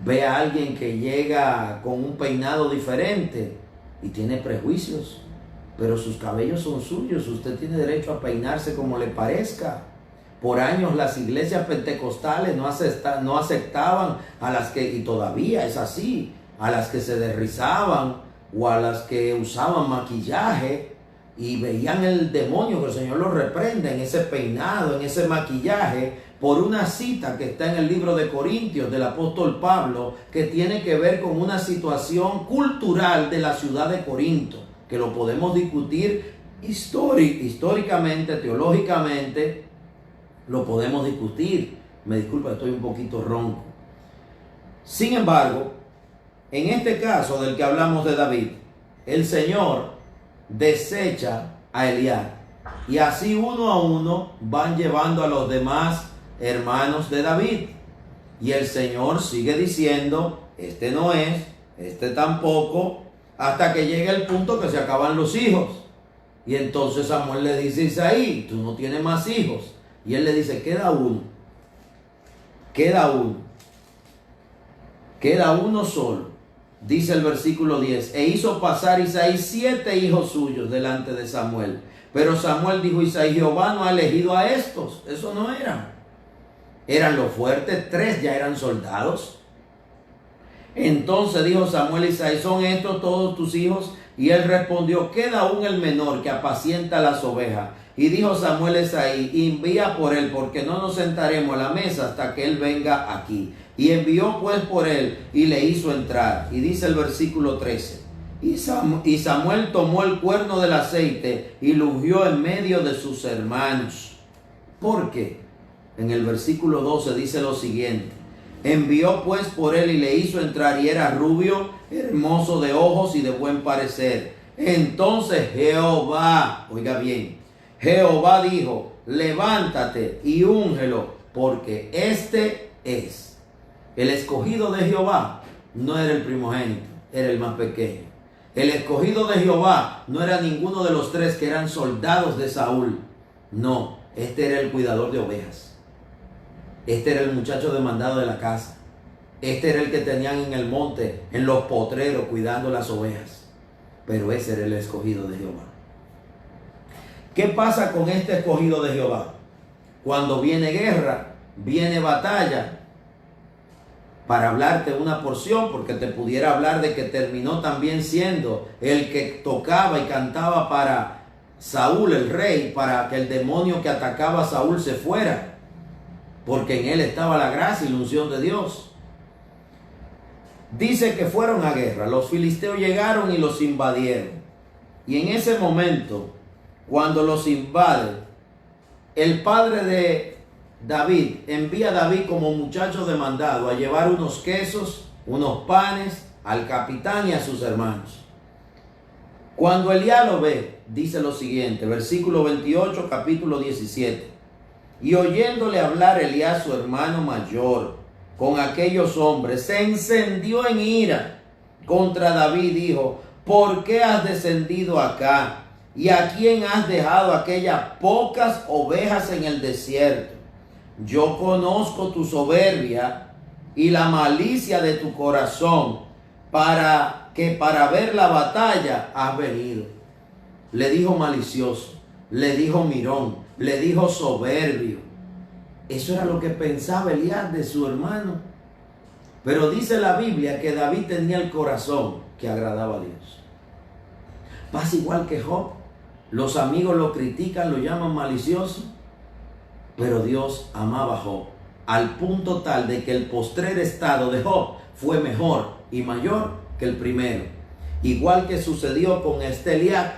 Ve a alguien que llega con un peinado diferente y tiene prejuicios, pero sus cabellos son suyos. Usted tiene derecho a peinarse como le parezca. Por años las iglesias pentecostales no aceptaban a las que, y todavía es así, a las que se desrizaban o a las que usaban maquillaje, y veían el demonio, que el Señor los reprenda, en ese peinado, en ese maquillaje, por una cita que está en el libro de Corintios del apóstol Pablo, que tiene que ver con una situación cultural de la ciudad de Corinto, que lo podemos discutir históricamente, teológicamente, lo podemos discutir. Me disculpa, estoy un poquito ronco. Sin embargo, en este caso del que hablamos de David, el Señor desecha a Eliab, y así uno a uno van llevando a los demás hermanos de David, y el Señor sigue diciendo, este no es, este tampoco, hasta que llega el punto que se acaban los hijos. Y entonces Samuel le dice a Isaí, tú no tienes más hijos. Y él le dice, queda uno solo. Dice el versículo 10, e hizo pasar Isaí 7 hijos suyos delante de Samuel. Pero Samuel dijo a Isaí, Jehová no ha elegido a estos. Eso no eran los fuertes, 3 ya eran soldados. Entonces dijo Samuel a Isaí, ¿son estos todos tus hijos? Y él respondió, queda aún el menor que apacienta las ovejas. Y dijo Samuel a Isaí, envía por él, porque no nos sentaremos a la mesa hasta que él venga aquí. Y envió pues por él y le hizo entrar. Y dice el versículo 13, y Samuel tomó el cuerno del aceite y lo ungió en medio de sus hermanos. ¿Por qué? En el versículo 12 dice lo siguiente, envió pues por él y le hizo entrar, y era rubio, hermoso de ojos y de buen parecer. Entonces Jehová, oiga bien, Jehová dijo, levántate y úngelo, porque este es. El escogido de Jehová no era el primogénito, era el más pequeño. El escogido de Jehová no era ninguno de los tres que eran soldados de Saúl. No, este era el cuidador de ovejas. Este era el muchacho demandado de la casa. Este era el que tenían en el monte, en los potreros, cuidando las ovejas. Pero ese era el escogido de Jehová. ¿Qué pasa con este escogido de Jehová? Cuando viene guerra, viene batalla, para hablarte una porción, porque te pudiera hablar de que terminó también siendo el que tocaba y cantaba para Saúl el rey, para que el demonio que atacaba a Saúl se fuera, porque en él estaba la gracia y la unción de Dios. Dice que fueron a guerra, los filisteos llegaron y los invadieron, y en ese momento, cuando los invaden, el padre de David envía a David como muchacho demandado a llevar unos quesos, unos panes al capitán y a sus hermanos. Cuando Elías lo ve, dice lo siguiente, versículo 28, capítulo 17. Y oyéndole hablar Elías, su hermano mayor, con aquellos hombres, se encendió en ira contra David y dijo: ¿por qué has descendido acá? ¿Y a quién has dejado aquellas pocas ovejas en el desierto? Yo conozco tu soberbia y la malicia de tu corazón, para ver la batalla has venido. Le dijo malicioso, le dijo mirón, le dijo soberbio. Eso era lo que pensaba Elías de su hermano. Pero dice la Biblia que David tenía el corazón que agradaba a Dios. Pasa igual que Job. Los amigos lo critican, lo llaman malicioso. Pero Dios amaba a Job al punto tal de que el postrer estado de Job fue mejor y mayor que el primero. Igual que sucedió con Elías,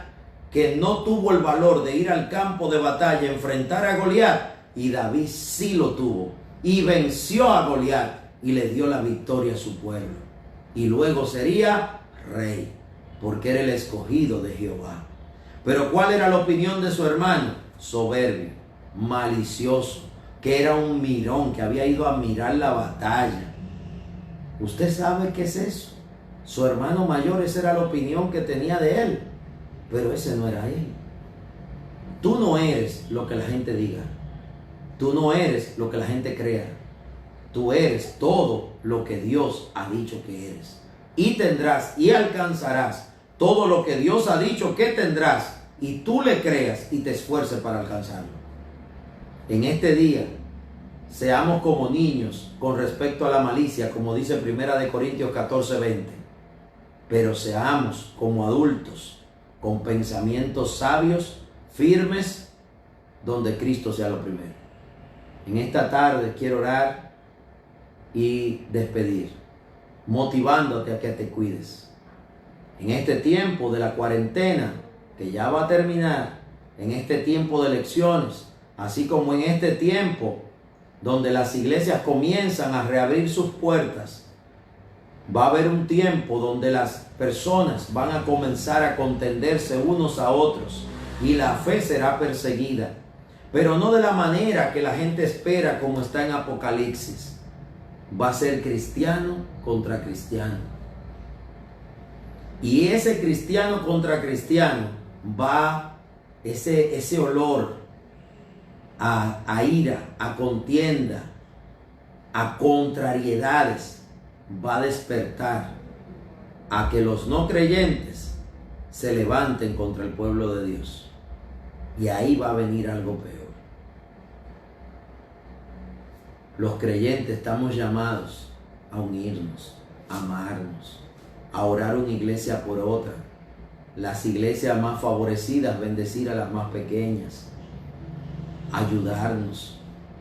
que no tuvo el valor de ir al campo de batalla a enfrentar a Goliat, y David sí lo tuvo y venció a Goliat y le dio la victoria a su pueblo. Y luego sería rey, porque era el escogido de Jehová. Pero ¿cuál era la opinión de su hermano? Soberbio, malicioso, que era un mirón, que había ido a mirar la batalla. ¿Usted sabe qué es eso? Su hermano mayor, esa era la opinión que tenía de él, pero ese no era él. Tú no eres lo que la gente diga. Tú no eres lo que la gente crea. Tú eres todo lo que Dios ha dicho que eres. Y tendrás y alcanzarás todo lo que Dios ha dicho que tendrás, y tú le creas y te esfuerces para alcanzarlo. En este día, seamos como niños con respecto a la malicia, como dice 1 Corintios 14:20. Pero seamos como adultos, con pensamientos sabios, firmes, donde Cristo sea lo primero. En esta tarde quiero orar y despedir, motivándote a que te cuides. En este tiempo de la cuarentena, que ya va a terminar, en este tiempo de elecciones, así como en este tiempo donde las iglesias comienzan a reabrir sus puertas, va a haber un tiempo donde las personas van a comenzar a contenderse unos a otros y la fe será perseguida, pero no de la manera que la gente espera, como está en Apocalipsis. Va a ser cristiano contra cristiano. Y ese cristiano contra cristiano va, ese olor a ira, a contienda, a contrariedades, va a despertar a que los no creyentes se levanten contra el pueblo de Dios. Y ahí va a venir algo peor. Los creyentes estamos llamados a unirnos, a amarnos, a orar una iglesia por otra. Las iglesias más favorecidas, bendecir a las más pequeñas. Ayudarnos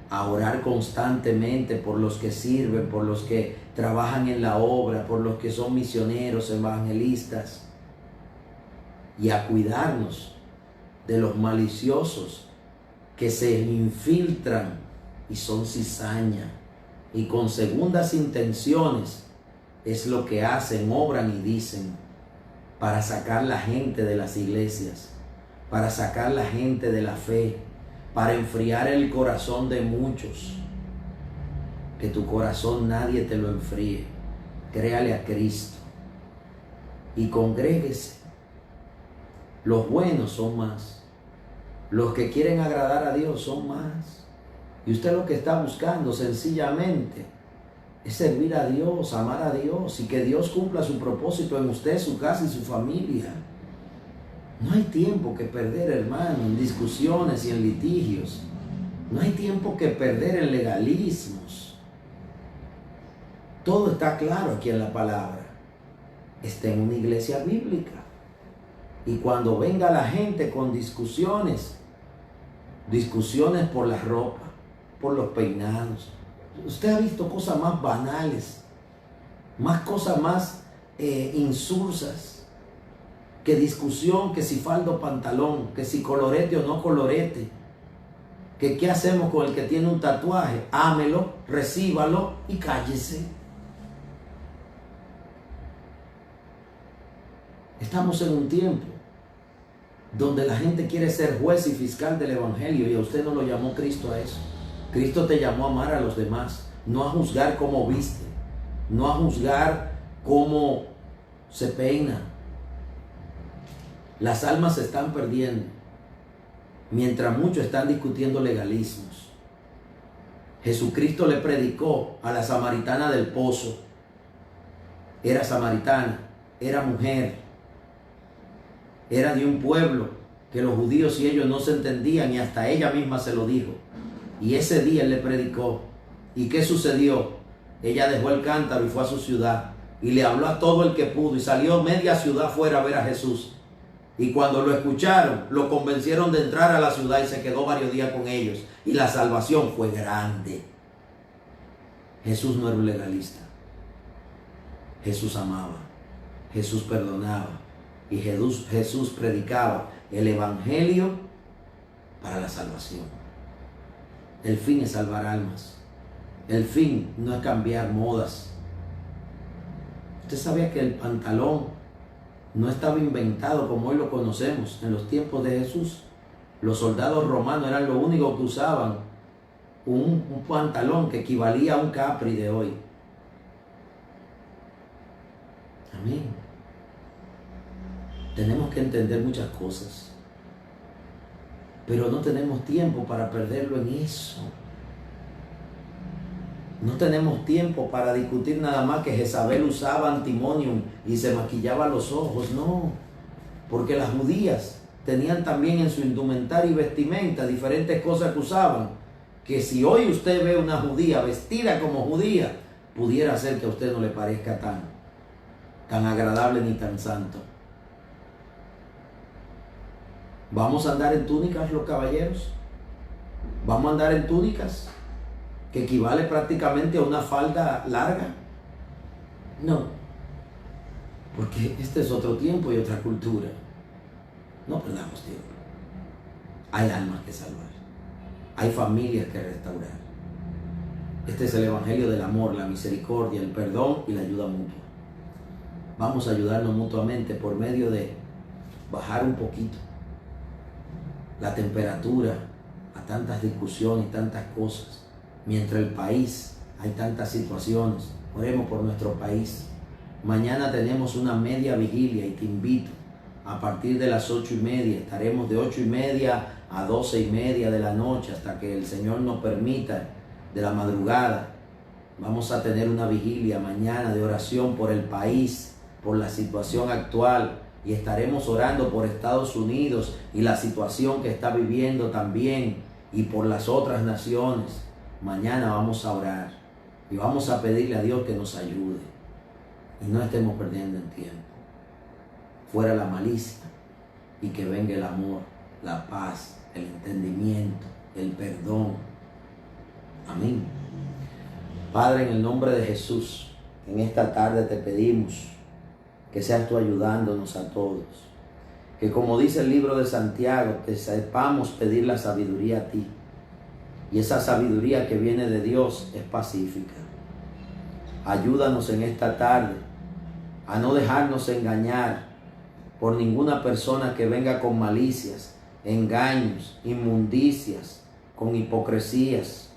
a orar constantemente por los que sirven, por los que trabajan en la obra, por los que son misioneros, evangelistas, y a cuidarnos de los maliciosos que se infiltran y son cizaña y con segundas intenciones es lo que hacen, obran y dicen para sacar la gente de las iglesias, para sacar la gente de la fe, para enfriar el corazón de muchos. Que tu corazón nadie te lo enfríe. Créale a Cristo. y congréguese. Los buenos son más. Los que quieren agradar a Dios son más. Y usted lo que está buscando sencillamente es servir a Dios, amar a Dios y que Dios cumpla su propósito en usted, su casa y su familia. No hay tiempo que perder, hermano, en discusiones y en litigios. No hay tiempo que perder en legalismos. Todo está claro aquí en la palabra. Está en una iglesia bíblica. Y cuando venga la gente con discusiones por la ropa, por los peinados, usted ha visto cosas más banales, más cosas más insulsas, que discusión, que si falda o pantalón, que si colorete o no colorete, que qué hacemos con el que tiene un tatuaje, ámelo, recíbalo y cállese. Estamos en un tiempo donde la gente quiere ser juez y fiscal del evangelio, y a usted no lo llamó Cristo a eso. Cristo te llamó a amar a los demás, no a juzgar cómo viste, no a juzgar cómo se peina. Las almas se están perdiendo, mientras muchos están discutiendo legalismos. Jesucristo le predicó a la samaritana del pozo. Era samaritana, era mujer, era de un pueblo que los judíos y ellos no se entendían, y hasta ella misma se lo dijo. Y ese día él le predicó. ¿Y qué sucedió? Ella dejó el cántaro y fue a su ciudad y le habló a todo el que pudo, y salió media ciudad fuera a ver a Jesús. Y cuando lo escucharon, lo convencieron de entrar a la ciudad y se quedó varios días con ellos. Y la salvación fue grande. Jesús no era un legalista. Jesús amaba. Jesús perdonaba. Y Jesús predicaba el evangelio para la salvación. El fin es salvar almas. El fin no es cambiar modas. Usted sabía que el pantalón no estaba inventado como hoy lo conocemos. En los tiempos de Jesús, los soldados romanos eran lo único que usaban un pantalón que equivalía a un capri de hoy. Amén. Tenemos que entender muchas cosas, pero no tenemos tiempo para perderlo en eso. No tenemos tiempo para discutir nada más que Jezabel usaba antimonium y se maquillaba los ojos. No, porque las judías tenían también en su indumentaria y vestimenta diferentes cosas que usaban, que si hoy usted ve una judía vestida como judía, pudiera ser que a usted no le parezca tan agradable ni tan santo. ¿Vamos a andar en túnicas los caballeros? ¿Vamos a andar en túnicas que equivale prácticamente a una falda larga? No, porque este es otro tiempo y otra cultura. No perdamos tiempo. Hay almas que salvar, hay familias que restaurar. Este es el evangelio del amor, la misericordia, el perdón y la ayuda mutua. Vamos a ayudarnos mutuamente por medio de bajar un poquito la temperatura a tantas discusiones y tantas cosas. Mientras el país hay tantas situaciones, oremos por nuestro país. Mañana tenemos una media vigilia y te invito a partir de las 8:30. Estaremos de 8:30 a 12:30 de la noche hasta que el Señor nos permita, de la madrugada. Vamos a tener una vigilia mañana de oración por el país, por la situación actual, y estaremos orando por Estados Unidos y la situación que está viviendo también, y por las otras naciones. Mañana vamos a orar y vamos a pedirle a Dios que nos ayude y no estemos perdiendo en tiempo. Fuera la malicia y que venga el amor, la paz, el entendimiento, el perdón. Amén. Padre, en el nombre de Jesús, en esta tarde te pedimos que seas tú ayudándonos a todos. Que como dice el libro de Santiago, te sepamos pedir la sabiduría a ti. Y esa sabiduría que viene de Dios es pacífica. Ayúdanos en esta tarde a no dejarnos engañar por ninguna persona que venga con malicias, engaños, inmundicias, con hipocresías.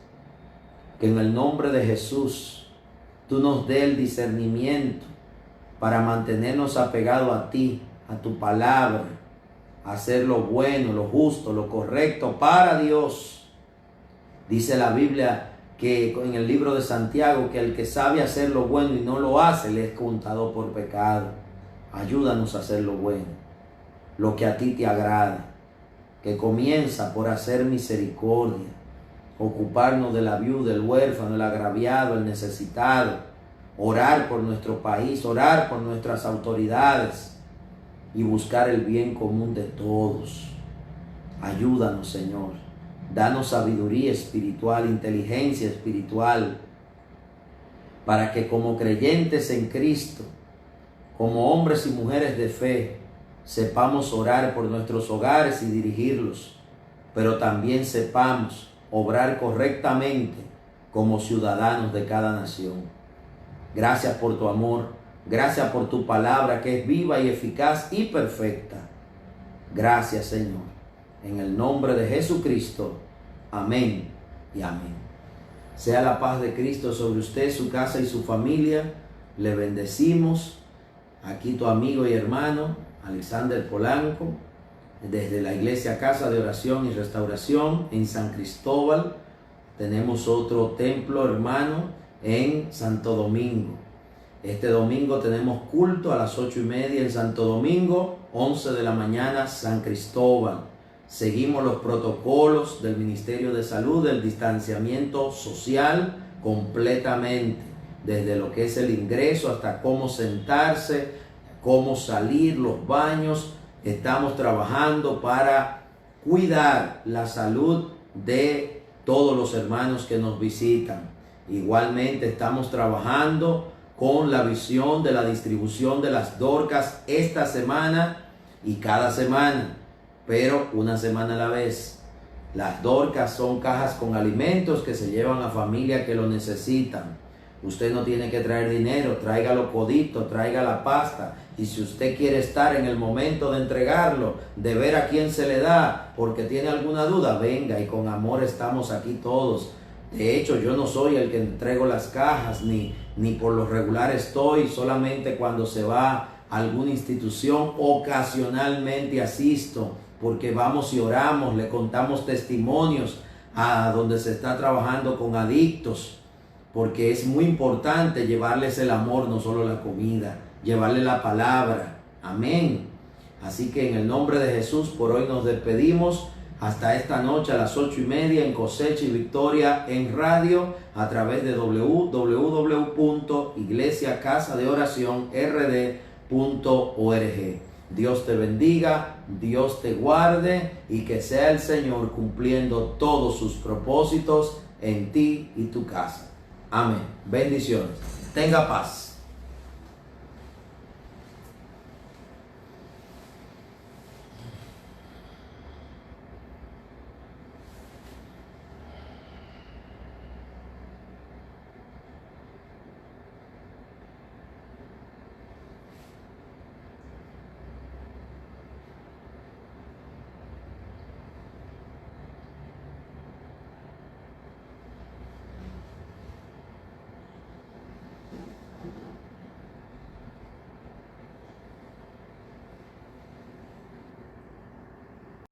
Que en el nombre de Jesús tú nos dé el discernimiento para mantenernos apegados a ti, a tu palabra, a hacer lo bueno, lo justo, lo correcto para Dios. Dice la Biblia que en el libro de Santiago que el que sabe hacer lo bueno y no lo hace le es contado por pecado. Ayúdanos a hacer lo bueno, lo que a ti te agrada, que comienza por hacer misericordia, ocuparnos de la viuda, el huérfano, el agraviado, el necesitado, orar por nuestro país, orar por nuestras autoridades y buscar el bien común de todos. Ayúdanos, Señor. Danos sabiduría espiritual, inteligencia espiritual, para que como creyentes en Cristo, como hombres y mujeres de fe, sepamos orar por nuestros hogares y dirigirlos, pero también sepamos obrar correctamente como ciudadanos de cada nación. Gracias por tu amor, gracias por tu palabra que es viva y eficaz y perfecta. Gracias, Señor. En el nombre de Jesucristo. Amén y amén. Sea la paz de Cristo sobre usted, su casa y su familia. Le bendecimos. Aquí tu amigo y hermano Alexander Polanco, desde la iglesia Casa de Oración y Restauración en San Cristóbal. Tenemos otro templo, hermano, en Santo Domingo. Este domingo tenemos culto a las 8:30 en Santo Domingo, 11 de la mañana San Cristóbal. Seguimos los protocolos del Ministerio de Salud, del distanciamiento social completamente, desde lo que es el ingreso hasta cómo sentarse, cómo salir, los baños. Estamos trabajando para cuidar la salud de todos los hermanos que nos visitan. Igualmente estamos trabajando con la visión de la distribución de las Dorcas esta semana y cada semana, pero una semana a la vez. Las Dorcas son cajas con alimentos que se llevan a familias que lo necesitan. Usted no tiene que traer dinero, traiga los coditos, traiga la pasta. Y si usted quiere estar en el momento de entregarlo, de ver a quién se le da, porque tiene alguna duda, venga, y con amor estamos aquí todos. De hecho, yo no soy el que entrego las cajas, ni por lo regular estoy, solamente cuando se va a alguna institución, ocasionalmente asisto, porque vamos y oramos, le contamos testimonios a donde se está trabajando con adictos, porque es muy importante llevarles el amor, no solo la comida, llevarle la palabra. Amén. Así que en el nombre de Jesús, por hoy nos despedimos. Hasta esta noche a las 8:30 en Cosecha y Victoria en radio, a través de www.iglesiacasadeoracionrd.org. Dios te bendiga, Dios te guarde y que sea el Señor cumpliendo todos sus propósitos en ti y tu casa. Amén. Bendiciones. Tenga paz.